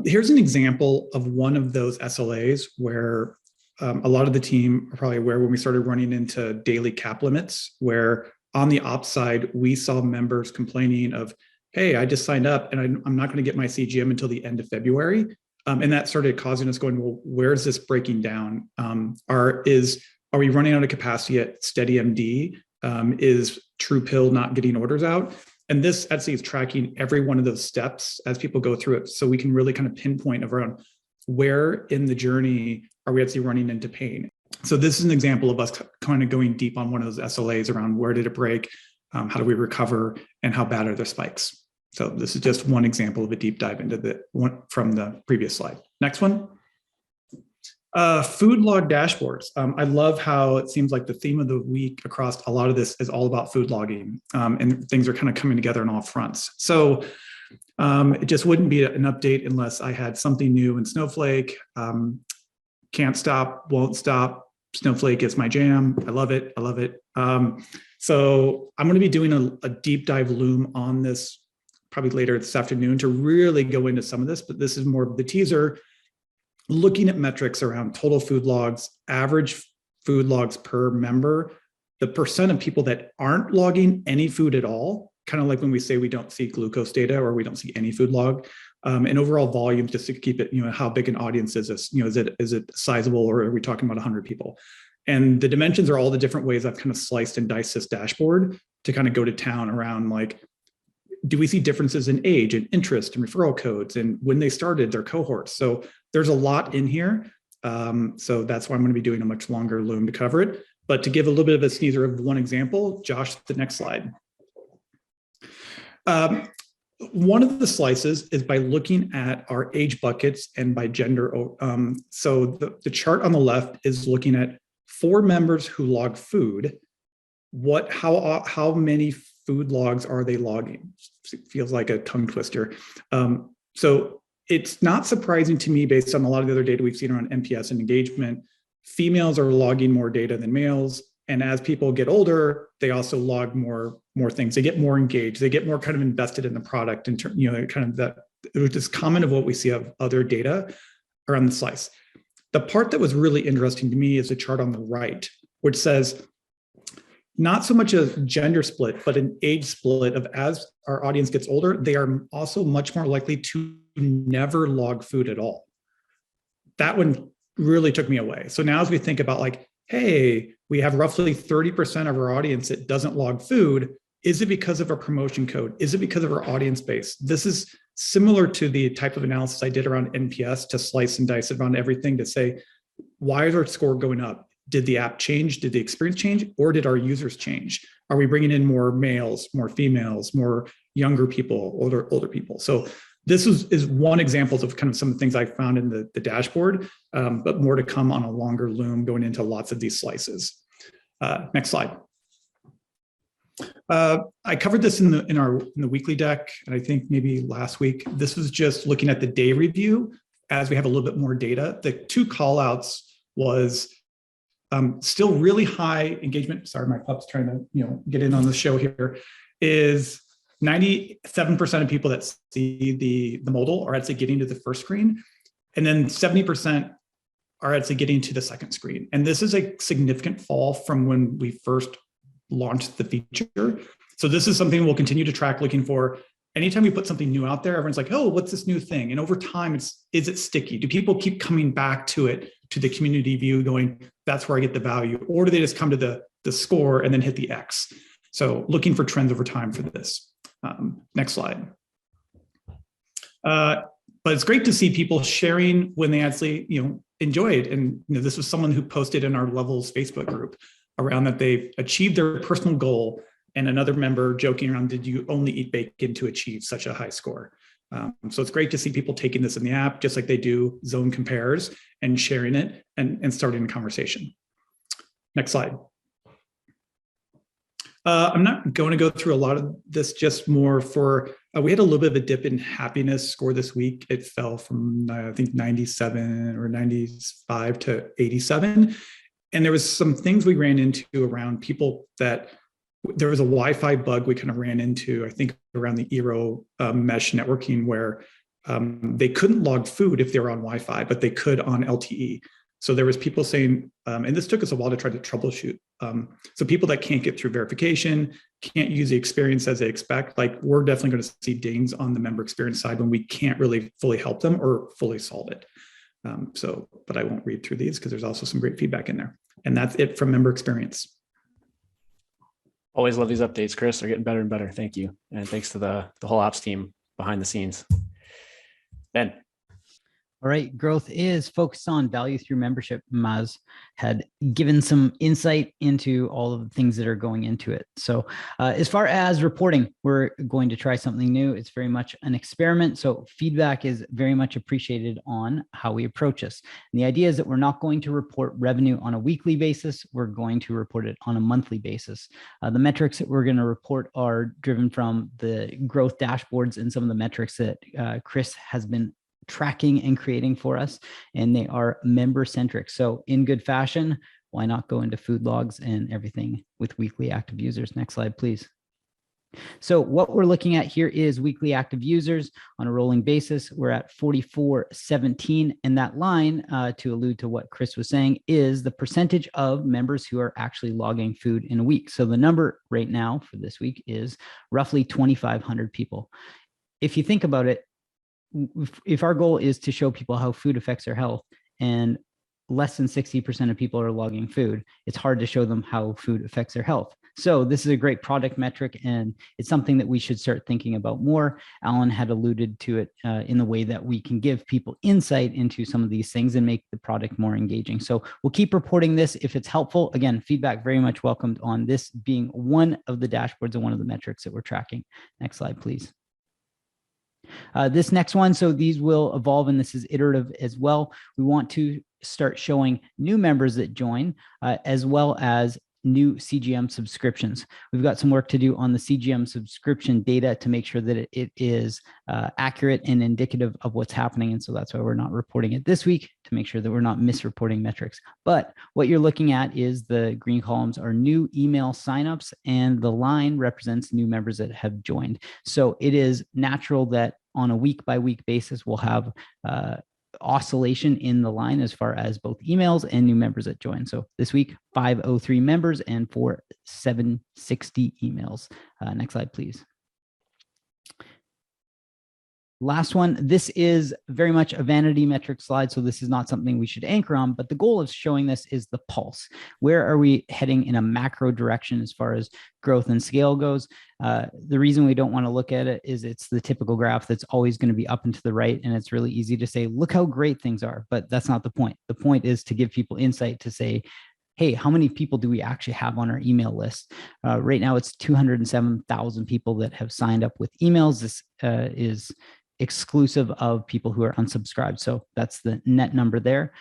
Here's an example of one of those SLAs where a lot of the team are probably aware when we started running into daily cap limits, where on the ops side, we saw members complaining of, hey, I just signed up and I'm not going to get my CGM until the end of February. And that started causing us going, well, where's this breaking down? Are we running out of capacity at SteadyMD? Is TruePill not getting orders out? And this actually is tracking every one of those steps as people go through it. So we can really kind of pinpoint around where in the journey are we actually running into pain. So this is an example of us kind of going deep on one of those SLAs around where did it break, how do we recover, and how bad are the spikes. So this is just one example of a deep dive into the one from the previous slide. Next one. Food log dashboards. I love how it seems like the theme of the week across a lot of this is all about food logging, and things are kind of coming together on all fronts. So it just wouldn't be an update unless I had something new in Snowflake. Can't stop, won't stop. Snowflake is my jam. I love it. I love it. So I'm going to be doing a deep dive Loom on this probably later this afternoon to really go into some of this, but this is more of the teaser, looking at metrics around total food logs, average food logs per member, the percent of people that aren't logging any food at all, kind of like when we say we don't see glucose data or we don't see any food log, and overall volumes, just to keep it, how big an audience is this? Is it sizable, or are we talking about 100 people? And the dimensions are all the different ways I've kind of sliced and diced this dashboard to kind of go to town around, like, do we see differences in age and interest and referral codes and when they started their cohorts? So there's a lot in here. So that's why I'm going to be doing a much longer Loom to cover it. But to give a little bit of a sneezer of one example, Josh, the next slide. One of the slices is by looking at our age buckets and by gender. So the chart on the left is looking at 4 members who log food. How many food logs are they logging? It feels like a tongue twister. So it's not surprising to me, based on a lot of the other data we've seen around NPS and engagement, females are logging more data than males. And as people get older, they also log more things. They get more engaged. They get more kind of invested in the product, and kind of that, which is common of what we see of other data around the slice. The part that was really interesting to me is the chart on the right, which says not so much a gender split, but an age split of, as our audience gets older, they are also much more likely to never log food at all. That one really took me away. So now as we think about, like, hey, we have roughly 30% of our audience that doesn't log food. Is it because of our promotion code? Is it because of our audience base? This is similar to the type of analysis I did around NPS, to slice and dice around everything to say, why is our score going up? Did the app change? Did the experience change? Or did our users change? Are we bringing in more males, more females, more younger people, older people? So this is one example of kind of some of the things I found in the dashboard, but more to come on a longer Loom going into lots of these slices. Next slide. I covered this in the weekly deck, and I think maybe last week. This was just looking at the day review as we have a little bit more data. The 2 call outs was still really high engagement. Sorry, my pup's trying to get in on the show here. Is 97% of people that see the modal are actually getting to the first screen, and then 70% are actually getting to the second screen. And this is a significant fall from when we first launched the feature. So this is something we'll continue to track, looking for. Anytime we put something new out there, everyone's like, oh, what's this new thing? And over time, is it sticky? Do people keep coming back to it, to the community view, going, that's where I get the value? Or do they just come to the score and then hit the X? So looking for trends over time for this. Next slide. But it's great to see people sharing when they actually enjoy it. And this was someone who posted in our Levels Facebook group around that they've achieved their personal goal, and another member joking around, did you only eat bacon to achieve such a high score? So it's great to see people taking this in the app, just like they do zone compares, and sharing it and starting a conversation. Next slide. I'm not going to go through a lot of this, just more for, we had a little bit of a dip in happiness score this week. It fell from, I think, 97 or 95 to 87. And there was some things we ran into around people that, there was a Wi-Fi bug we kind of ran into, I think, around the Eero mesh networking, where they couldn't log food if they were on Wi-Fi, but they could on LTE. So there was people saying, and this took us a while to try to troubleshoot. So people that can't get through verification, can't use the experience as they expect, like, we're definitely going to see dings on the member experience side when we can't really fully help them or fully solve it. But I won't read through these because there's also some great feedback in there. And that's it from member experience. Always love these updates, Chris. They're getting better and better. Thank you. And thanks to the whole ops team behind the scenes. Ben. All right, growth is focused on value through membership. Maz had given some insight into all of the things that are going into it. So as far as reporting, we're going to try something new. It's very much an experiment. So feedback is very much appreciated on how we approach this. And the idea is that we're not going to report revenue on a weekly basis. We're going to report it on a monthly basis. The metrics that we're going to report are driven from the growth dashboards and some of the metrics that Chris has been tracking and creating for us, and they are member centric. So in good fashion, why not go into food logs and everything with weekly active users? Next slide, please. So what we're looking at here is weekly active users on a rolling basis. We're at 4417, and that line, to allude to what Chris was saying, is the percentage of members who are actually logging food in a week. So the number right now for this week is roughly 2,500 people. If you think about it, if our goal is to show people how food affects their health, and less than 60% of people are logging food, it's hard to show them how food affects their health. So this is a great product metric, and it's something that we should start thinking about more. Alan had alluded to it in the way that we can give people insight into some of these things and make the product more engaging. So we'll keep reporting this if it's helpful. Again, feedback very much welcomed on this being one of the dashboards and one of the metrics that we're tracking. Next slide, please. This next one, so these will evolve, and this is iterative as well. We want to start showing new members that join, as well as new CGM subscriptions. We've got some work to do on the CGM subscription data to make sure that it is accurate and indicative of what's happening. And so that's why we're not reporting it this week, to make sure that we're not misreporting metrics. But what you're looking at is the green columns are new email signups, and the line represents new members that have joined. So it is natural that on a week by week basis, we'll have oscillation in the line as far as both emails and new members that join. So this week, 503 members and 760 emails. Next slide, please. Last one, this is very much a vanity metric slide, so this is not something we should anchor on, but the goal of showing this is the pulse. Where are we heading in a macro direction as far as growth and scale goes? The reason we don't want to look at it is it's the typical graph that's always going to be up and to the right, and it's really easy to say, look how great things are, but that's not the point. The point is to give people insight to say, hey, how many people do we actually have on our email list? Right now, it's 207,000 people that have signed up with emails. This is exclusive of people who are unsubscribed. So that's the net number there.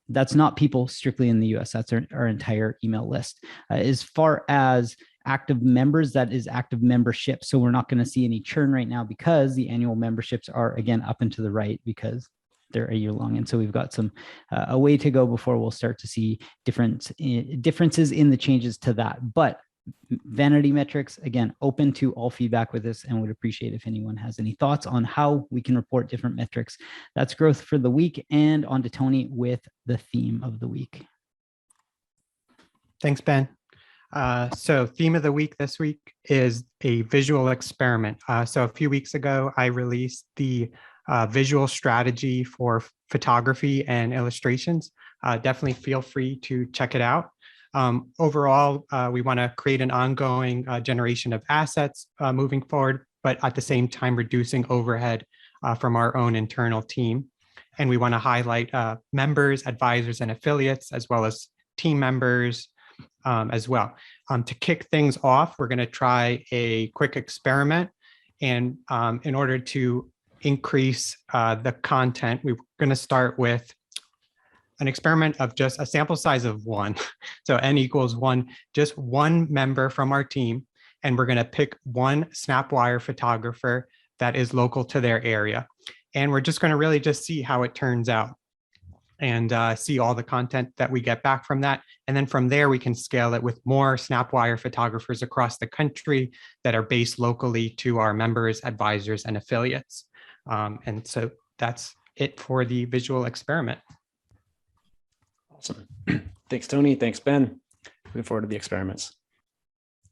That's not people strictly in the US. That's our entire email list. As far as active members, that is active membership. So we're not going to see any churn right now because the annual memberships are, again, up and to the right because they're a year long. And so we've got some a way to go before we'll start to see differences in the changes to that. But vanity metrics, again, open to all feedback with this, and would appreciate if anyone has any thoughts on how we can report different metrics. That's growth for the week, and on to Tony with the theme of the week. Thanks, Ben. So theme of the week this week is a visual experiment. So a few weeks ago, I released the visual strategy for photography and illustrations. Definitely feel free to check it out. Overall, we want to create an ongoing generation of assets moving forward, but at the same time, reducing overhead from our own internal team. And we want to highlight members, advisors, and affiliates, as well as team members as well. To kick things off, we're going to try a quick experiment. And in order to increase the content. We're going to start with an experiment of just a sample size of 1. So n equals 1, just one member from our team. And we're going to pick one Snapwire photographer that is local to their area. And we're just going to really just see how it turns out and see all the content that we get back from that. And then from there, we can scale it with more Snapwire photographers across the country that are based locally to our members, advisors, and affiliates. And so that's it for the visual experiment. Awesome. Thanks, Tony. Thanks, Ben. Looking forward to the experiments.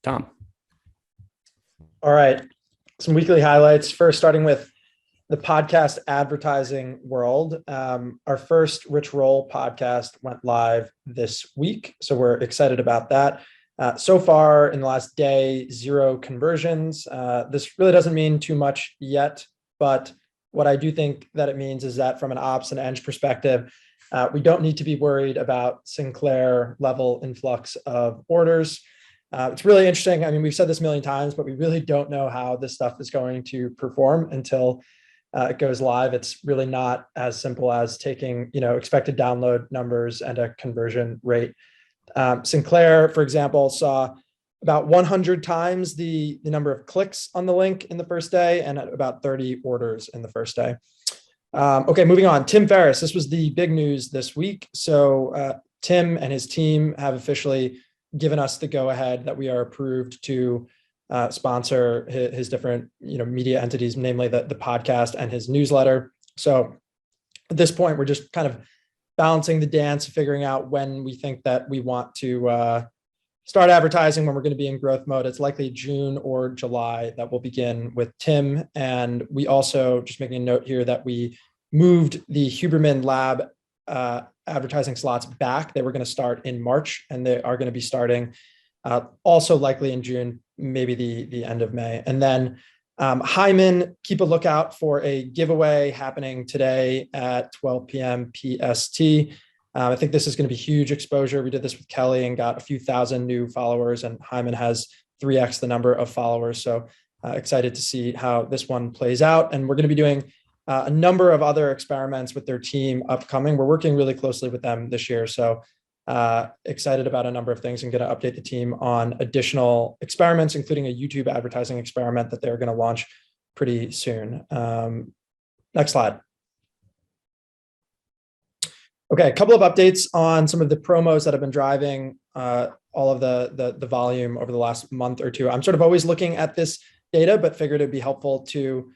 Tom. All right. Some weekly highlights. First, starting with the podcast advertising world. Our first Rich Roll podcast went live this week, so we're excited about that. So far in the last day, 0 conversions. This really doesn't mean too much yet, but what I do think that it means is that from an ops and eng perspective, we don't need to be worried about Sinclair level influx of orders. It's really interesting. I mean, we've said this a million times, but we really don't know how this stuff is going to perform until it goes live. It's really not as simple as taking, expected download numbers and a conversion rate. Sinclair, for example, saw about 100 times the number of clicks on the link in the first day and about 30 orders in the first day. Okay, moving on. Tim Ferriss, this was the big news this week. So Tim and his team have officially given us the go-ahead that we are approved to sponsor his different media entities, namely the podcast and his newsletter. So at this point, we're just kind of balancing the dance, figuring out when we think that we want to start advertising, when we're going to be in growth mode. It's likely June or July that will begin with Tim. And we also, just making a note here, that we moved the Huberman Lab advertising slots back. They were going to start in March, and they are going to be starting also likely in June, maybe the end of May. And then Hyman, keep a lookout for a giveaway happening today at 12 p.m. PST. I think this is going to be huge exposure. We did this with Kelly and got a few thousand new followers, and Hyman has 3x the number of followers. So excited to see how this one plays out. And we're going to be doing a number of other experiments with their team upcoming. We're working really closely with them this year. So excited about a number of things and going to update the team on additional experiments, including a YouTube advertising experiment that they're going to launch pretty soon. Next slide. Okay, a couple of updates on some of the promos that have been driving all of the volume over the last month or two. I'm sort of always looking at this data, but figured it'd be helpful to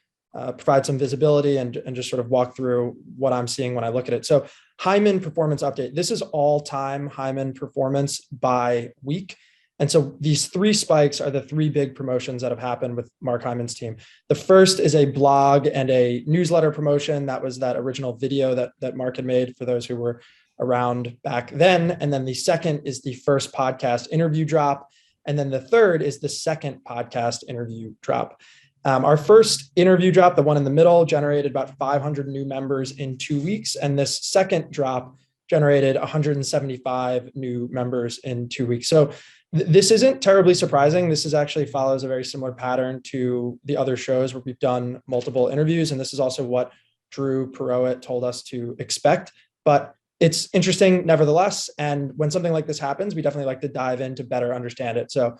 provide some visibility and just sort of walk through what I'm seeing when I look at it. So Hyman performance update. This is all-time Hyman performance by week. And so these 3 spikes are the 3 big promotions that have happened with Mark Hyman's team. The first is a blog and a newsletter promotion. That was that original video that Mark had made for those who were around back then. And then the second is the first podcast interview drop. And then the third is the second podcast interview drop. Our first interview drop, the one in the middle, generated about 500 new members in 2 weeks. And this second drop generated 175 new members in 2 weeks. So this isn't terribly surprising. This is actually follows a very similar pattern to the other shows where we've done multiple interviews. And this is also what Drew Perowit told us to expect. But it's interesting nevertheless. And when something like this happens, we definitely like to dive in to better understand it. So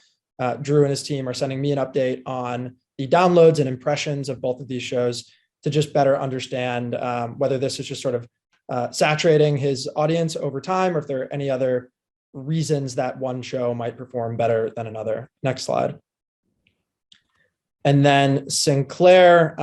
Drew and his team are sending me an update on the downloads and impressions of both of these shows to just better understand whether this is just sort of saturating his audience over time, or if there are any other reasons that one show might perform better than another. Next slide. And then Sinclair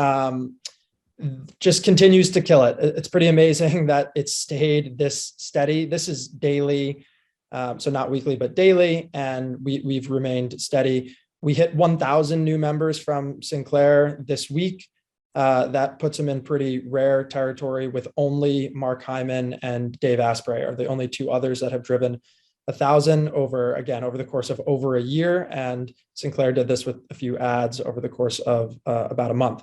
just continues to kill it. It's pretty amazing that it's stayed this steady. This is daily, so not weekly, but daily, and we've remained steady. We hit 1,000 new members from Sinclair this week. That puts them in pretty rare territory, with only Mark Hyman and Dave Asprey are the only 2 others that have driven 1,000 over the course of over a year. And Sinclair did this with a few ads over the course of about a month.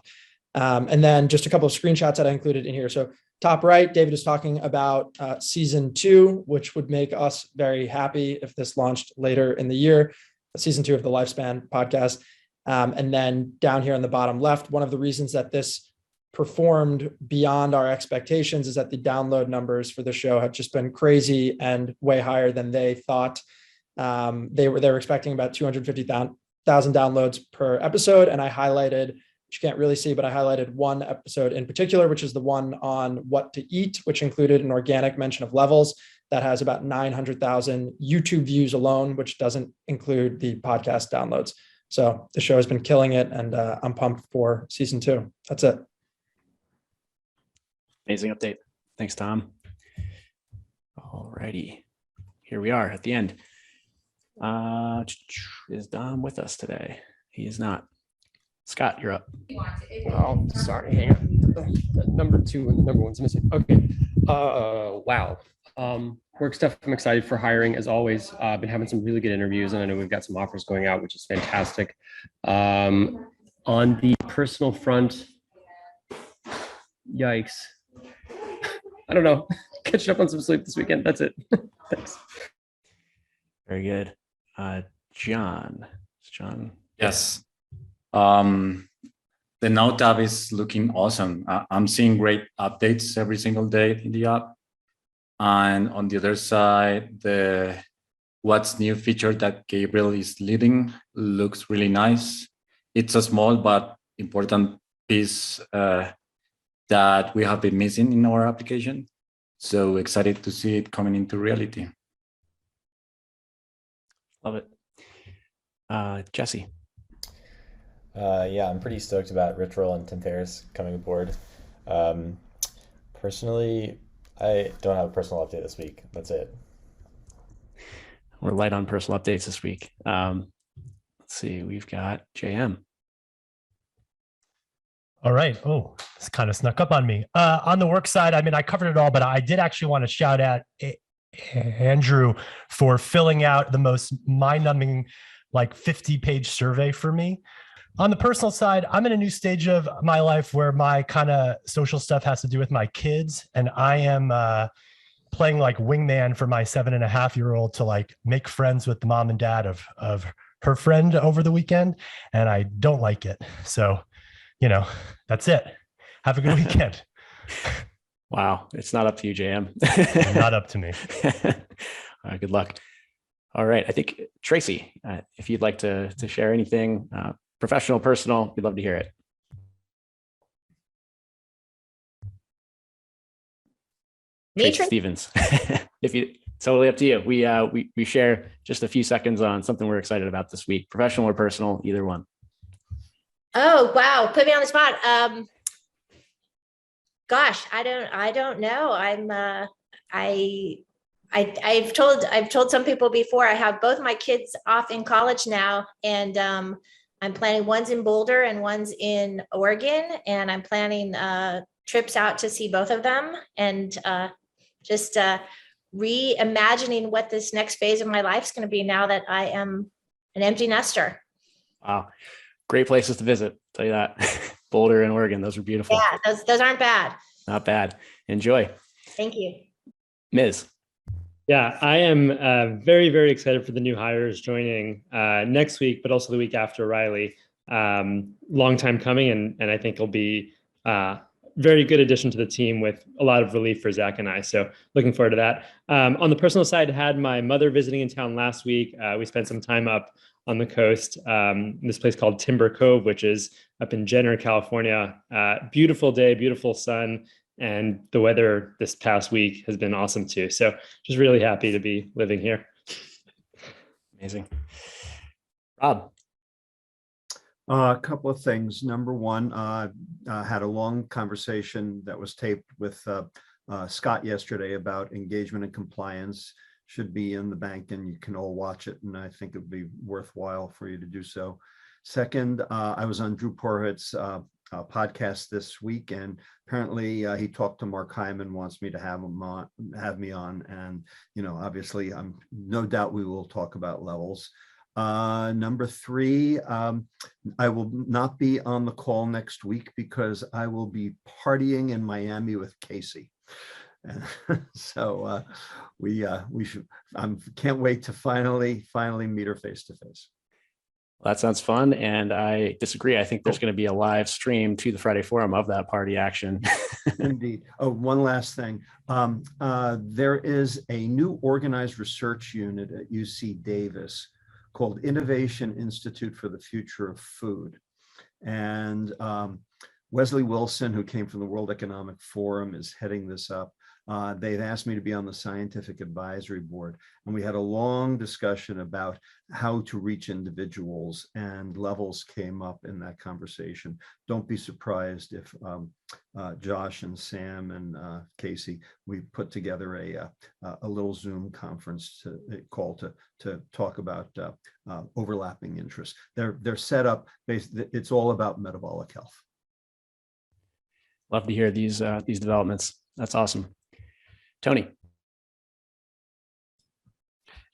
And then just a couple of screenshots that I included in here. So top right, David is talking about season 2, which would make us very happy if this launched later in the year. Season 2 of the Lifespan podcast. And then down here on the bottom left, one of the reasons that this performed beyond our expectations is that the download numbers for the show have just been crazy and way higher than they thought. They were expecting about 250,000 downloads per episode. And I highlighted, which you can't really see, but I highlighted one episode in particular, which is the one on what to eat, which included an organic mention of levels that has about 900,000 YouTube views alone, which doesn't include the podcast downloads. So the show has been killing it, and I'm pumped for season 2. That's it. Amazing update. Thanks, Tom. All righty. Here we are at the end. Is Dom with us today? He is not. Scott, you're up. Oh, sorry. Hang on. The number 2 and the number 1's missing. Okay. Wow. Work stuff. I'm excited for hiring as always. I've been having some really good interviews, and I know we've got some offers going out, which is fantastic. On the personal front, yikes. I don't know. Catching up on some sleep this weekend. That's it. Thanks. Very good. John. Yes. The Note app is looking awesome. I'm seeing great updates every single day in the app. And on the other side, the What's New feature that Gabriel is leading looks really nice. It's a small but important piece that we have been missing in our application. So excited to see it coming into reality. Love it. Jesse. Yeah, I'm pretty stoked about Ritual and Tinteris coming aboard. Personally, I don't have a personal update this week. That's it. We're light on personal updates this week. Let's see, we've got JM. All right. Oh, this kind of snuck up on me. On the work side, I mean, I covered it all, but I did actually want to shout out Andrew for filling out the most mind-numbing, like 50-page survey for me. On the personal side, I'm in a new stage of my life where my kind of social stuff has to do with my kids. And I am playing like wingman for my 7.5-year-old to like make friends with the mom and dad of her friend over the weekend. And I don't like it. So, you know, that's it. Have a good weekend. Wow. It's not up to you, JM. Not up to me. Good luck. All right. I think Tracy, if you'd like to share anything, professional, personal, we'd love to hear it. Tracy Stevens. If you, totally up to you. We share just a few seconds on something we're excited about this week, professional or personal, either one. Oh, wow. Put me on the spot. Gosh, I don't know. I've told some people before, I have both my kids off in college now, and I'm planning, one's in Boulder and one's in Oregon, and I'm planning trips out to see both of them, and just reimagining what this next phase of my life is going to be now that I am an empty nester. Wow. Great places to visit. I'll tell you that. Boulder and Oregon. Those are beautiful. Yeah, those aren't bad. Not bad. Enjoy. Thank you. Ms. Yeah, I am very, very excited for the new hires joining next week, but also the week after Riley. Long time coming, and I think it'll be very good addition to the team with a lot of relief for Zach and I. So looking forward to that. On the personal side, I had my mother visiting in town last week. We spent some time up on the coast, this place called Timber Cove, which is up in Jenner, California. Beautiful day, beautiful sun. And the weather this past week has been awesome too. So just really happy to be living here. Amazing. Rob. A couple of things. Number one, had a long conversation that was taped with Scott yesterday about engagement and compliance. Should be in the bank, and you can all watch it. And I think it would be worthwhile for you to do so. Second, I was on Drew Porhit's podcast this week, and apparently he talked to Mark Hyman, wants me to have me on, and obviously I'm no doubt we will talk about levels. Number three, I will not be on the call next week because I will be partying in Miami with Casey. So we should. Can't wait to finally meet her face to face. That sounds fun. And I disagree. I think there's going to be a live stream to the Friday Forum of that party action. Indeed. Oh, one last thing. There is a new organized research unit at UC Davis called Innovation Institute for the Future of Food. And Wesley Wilson, who came from the World Economic Forum, is heading this up. They've asked me to be on the scientific advisory board, and we had a long discussion about how to reach individuals, and levels came up in that conversation. Don't be surprised if Josh and Sam and Casey, we put together a little Zoom conference call to talk about overlapping interests. They're set up it's all about metabolic health. Love to hear these developments. That's awesome. Tony.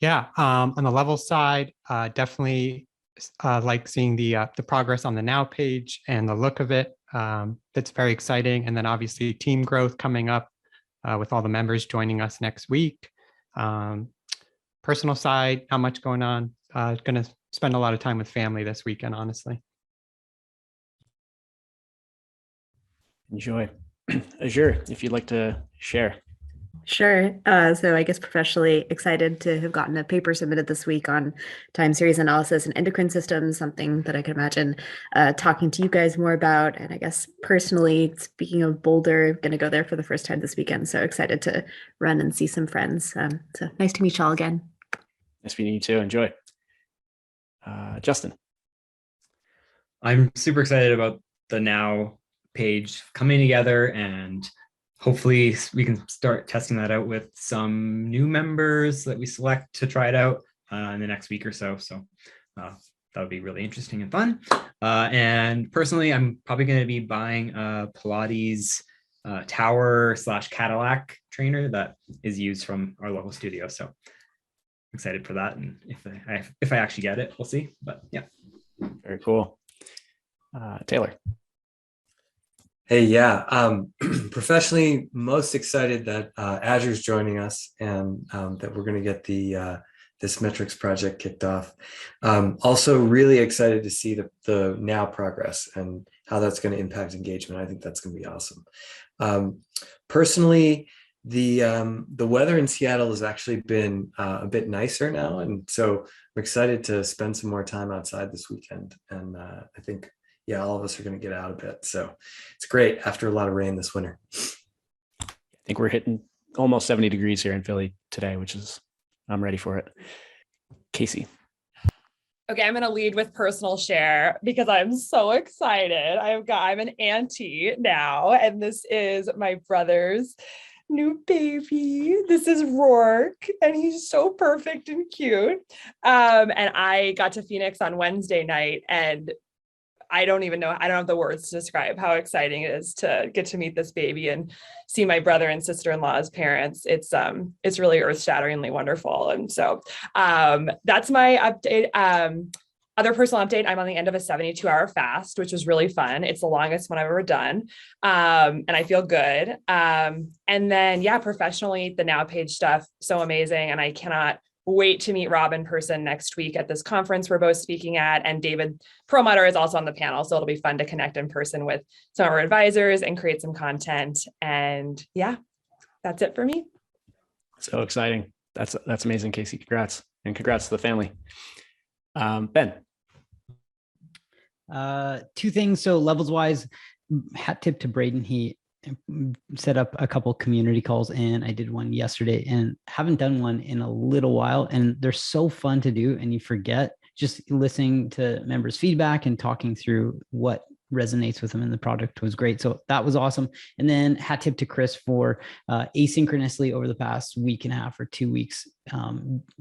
Yeah, on the level side, definitely like seeing the progress on the Now page and the look of it. That's very exciting. And then obviously team growth coming up with all the members joining us next week. Personal side, not much going on. Going to spend a lot of time with family this weekend, honestly. Enjoy. Azure, if you'd like to share. Sure. So I guess professionally excited to have gotten a paper submitted this week on time series analysis and endocrine systems, something that I can imagine talking to you guys more about. And I guess personally, speaking of Boulder, going to go there for the first time this weekend. So excited to run and see some friends. So nice to meet you all again. Nice meeting you too. Enjoy. Justin. I'm super excited about the Now page coming together, and hopefully we can start testing that out with some new members that we select to try it out in the next week or so. So that would be really interesting and fun. And personally, I'm probably going to be buying a Pilates tower / Cadillac trainer that is used from our local studio. So excited for that. And if I actually get it, we'll see. But yeah. Very cool. Taylor. Hey, yeah. Professionally, most excited that Azure's joining us, and that we're going to get the this metrics project kicked off. Also, really excited to see the Now progress and how that's going to impact engagement. I think that's going to be awesome. Personally, the weather in Seattle has actually been a bit nicer now, and so I'm excited to spend some more time outside this weekend. And I think, yeah, all of us are going to get out a bit. So it's great after a lot of rain this winter. I think we're hitting almost 70 degrees here in Philly today, which is, I'm ready for it. Casey. Okay, I'm going to lead with personal share because I'm so excited. I'm an auntie now, and this is my brother's new baby. This is Rourke, and he's so perfect and cute. And I got to Phoenix on Wednesday night, and I don't have the words to describe how exciting it is to get to meet this baby and see my brother and sister-in-law's parents. It's really earth-shatteringly wonderful. And so that's my update. Other personal update, I'm on the end of a 72-hour fast, which was really fun. It's the longest one I've ever done. And I feel good. And then, yeah, professionally, the Now page stuff, so amazing. And I cannot wait to meet Rob in person next week at this conference we're both speaking at. And David Perlmutter is also on the panel. So it'll be fun to connect in person with some of our advisors and create some content. And yeah, that's it for me. So exciting. That's amazing, Casey. Congrats. And congrats to the family. Ben. Two things. So levels wise, hat tip to Braden. He set up a couple community calls, and I did one yesterday and haven't done one in a little while, and they're so fun to do, and you forget just listening to members' feedback and talking through what resonates with them in the product was great. So that was awesome. And then hat tip to Chris for asynchronously over the past week and a half or 2 weeks.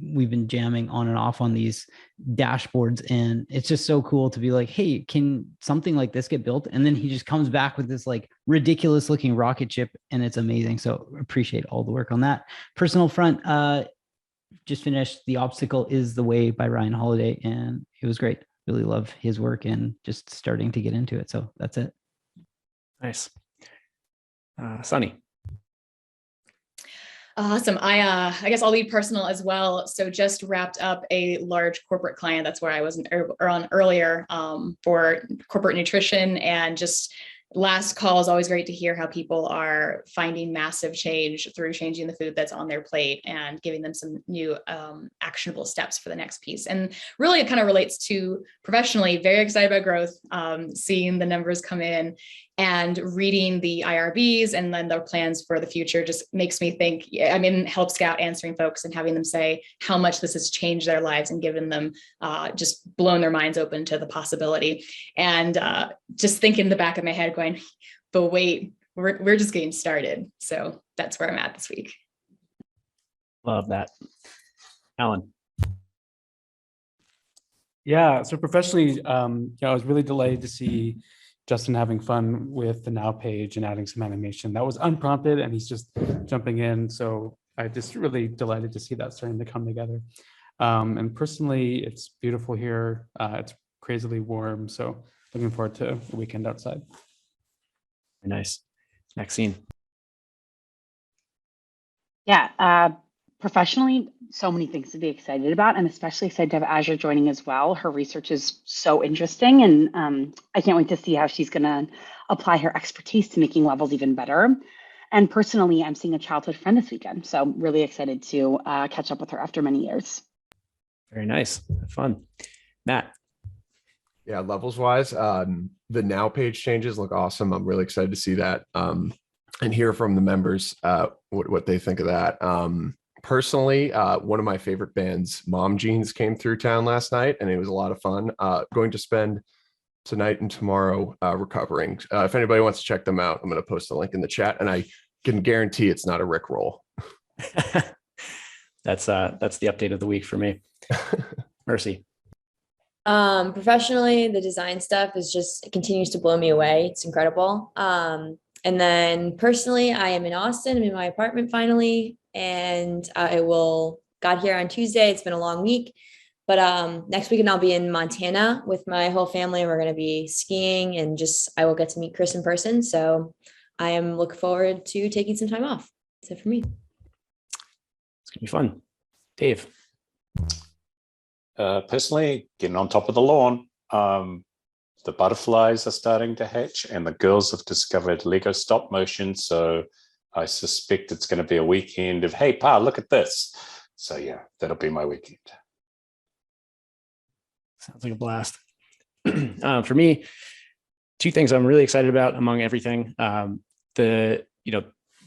We've been jamming on and off on these dashboards, and it's just so cool to be like, hey, can something like this get built? And then he just comes back with this like ridiculous looking rocket ship, and it's amazing. So appreciate all the work on that. Personal front, just finished The Obstacle is the Way by Ryan Holiday, and it was great. Really love his work and just starting to get into it. So that's it. Nice. Sunny. Awesome. I guess I'll lead personal as well. So just wrapped up a large corporate client. That's where I was on earlier for corporate nutrition, and just last call is always great to hear how people are finding massive change through changing the food that's on their plate and giving them some new actionable steps for the next piece. And really it kind of relates to professionally, very excited about growth, seeing the numbers come in and reading the IRBs and then their plans for the future just makes me think, I'm in Help Scout answering folks and having them say how much this has changed their lives and given them just blown their minds open to the possibility. And just thinking in the back of my head going, but wait, we're just getting started. So that's where I'm at this week. Love that. Alan. Yeah, so professionally, I was really delighted to see Justin having fun with the Now page and adding some animation. That was unprompted and he's just jumping in. So I just really delighted to see that starting to come together. And personally, it's beautiful here. It's crazily warm. So looking forward to the weekend outside. Nice. Maxine. Yeah, professionally, so many things to be excited about. I'm especially excited to have Azure joining as well. Her research is so interesting, and I can't wait to see how she's going to apply her expertise to making levels even better. And personally, I'm seeing a childhood friend this weekend, so really excited to catch up with her after many years. Very nice. Fun. Matt. Yeah, levels wise, the Now page changes look awesome. I'm really excited to see that and hear from the members what they think of that. Personally, one of my favorite bands, Mom Jeans, came through town last night, and it was a lot of fun. Going to spend tonight and tomorrow recovering. If anybody wants to check them out, I'm going to post a link in the chat, and I can guarantee it's not a Rickroll. That's the update of the week for me. Mercy. Professionally, the design stuff it continues to blow me away. It's incredible. And then personally, I am in Austin. I'm in my apartment finally, and got here on Tuesday. It's been a long week, but next weekend I'll be in Montana with my whole family. We're going to be skiing, and I will get to meet Chris in person. So I am looking forward to taking some time off. That's it for me. It's gonna be fun. Dave. Personally, getting on top of the lawn. The butterflies are starting to hatch, and the girls have discovered Lego stop motion. So I suspect it's going to be a weekend of, hey, Pa, look at this. So yeah, that'll be my weekend. Sounds like a blast. For me, two things I'm really excited about among everything. The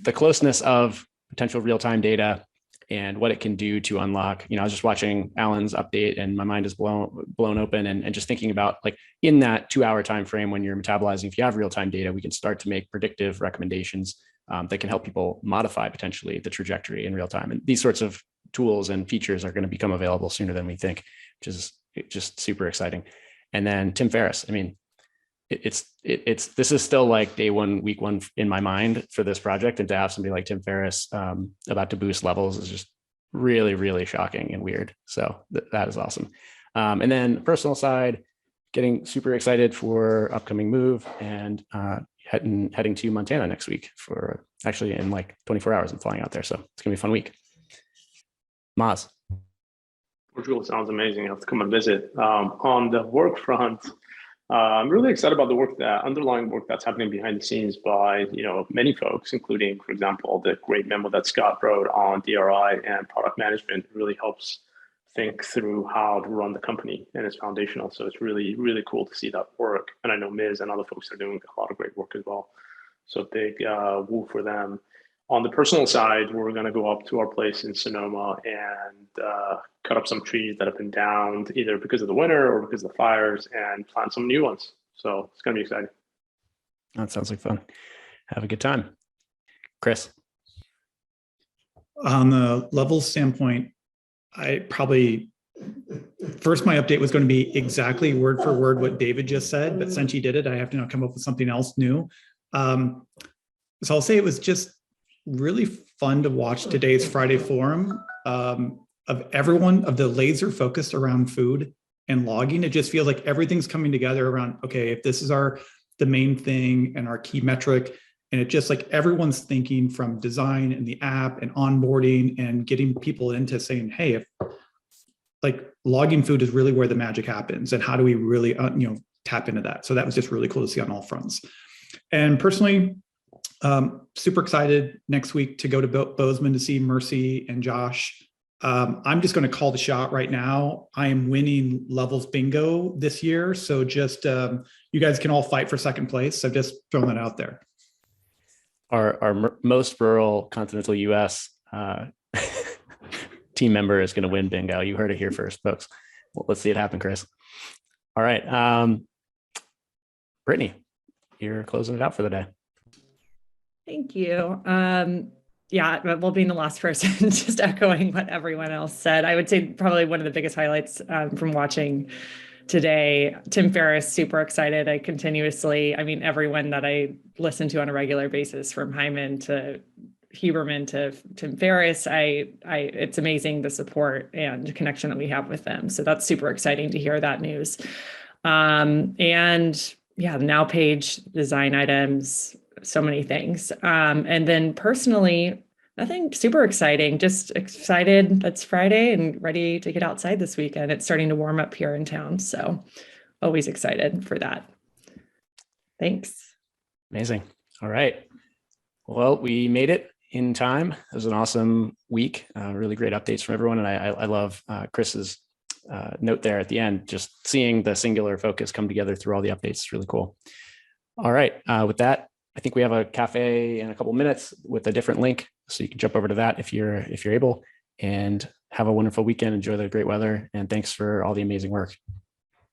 closeness of potential real-time data and what it can do to unlock. I was just watching Alan's update and my mind is blown open, and just thinking about, like, in that 2-hour time frame when you're metabolizing, if you have real-time data, we can start to make predictive recommendations that can help people modify potentially the trajectory in real time. And these sorts of tools and features are going to become available sooner than we think, which is just super exciting. And then Tim Ferriss, I mean, this is still like day one, week one in my mind for this project, and to have somebody like Tim Ferriss about to boost levels is just really, really shocking and weird. So that is awesome. And then personal side, getting super excited for upcoming move, and heading to Montana next week for actually in like 24 hours. I'm flying out there, so it's gonna be a fun week. Maz. Portugal sounds amazing. I have to come and visit. On the work front, I'm really excited about the underlying work that's happening behind the scenes by many folks, including, for example, the great memo that Scott wrote on DRI and product management. It really helps think through how to run the company, and it's foundational. So it's really, really cool to see that work. And I know Miz and other folks are doing a lot of great work as well. So big woo for them. On the personal side, we're going to go up to our place in Sonoma and cut up some trees that have been downed either because of the winter or because of the fires, and plant some new ones. So it's going to be exciting. That sounds like fun. Have a good time. Chris. On the level standpoint, my update was going to be exactly word for word what David just said, but since he did it, I have to now come up with something else new. So I'll say it was just really fun to watch today's Friday forum of everyone, of the laser focused around food and logging. It just feels like everything's coming together around, okay, if this is the main thing and our key metric, And it just like everyone's thinking from design and the app and onboarding and getting people into saying, hey, if like logging food is really where the magic happens, and how do we really, tap into that? So that was just really cool to see on all fronts. And personally, super excited next week to go to Bozeman to see Mercy and Josh. I'm just going to call the shot right now. I am winning levels bingo this year. So just you guys can all fight for second place. So just throwing that out there. Our most rural continental US team member is going to win bingo. You heard it here first, folks. Well, let's see it happen, Chris. All right. Brittany, you're closing it out for the day. Thank you. Yeah, well, being the last person, just echoing what everyone else said, I would say probably one of the biggest highlights from watching today, Tim Ferriss, super excited. Everyone that I listen to on a regular basis, from Hyman to Huberman to Tim Ferriss, it's amazing the support and connection that we have with them. So that's super exciting to hear that news. And yeah, the Now page, design items, so many things. And then personally, nothing super exciting, just excited that's Friday and ready to get outside this weekend. It's starting to warm up here in town. So always excited for that. Thanks. Amazing. All right. Well, we made it in time. It was an awesome week. Really great updates from everyone. And I love Chris's note there at the end, just seeing the singular focus come together through all the updates is really cool. All right. With that, I think we have a cafe in a couple minutes with a different link. So you can jump over to that if you're able, and have a wonderful weekend. Enjoy the great weather. And thanks for all the amazing work.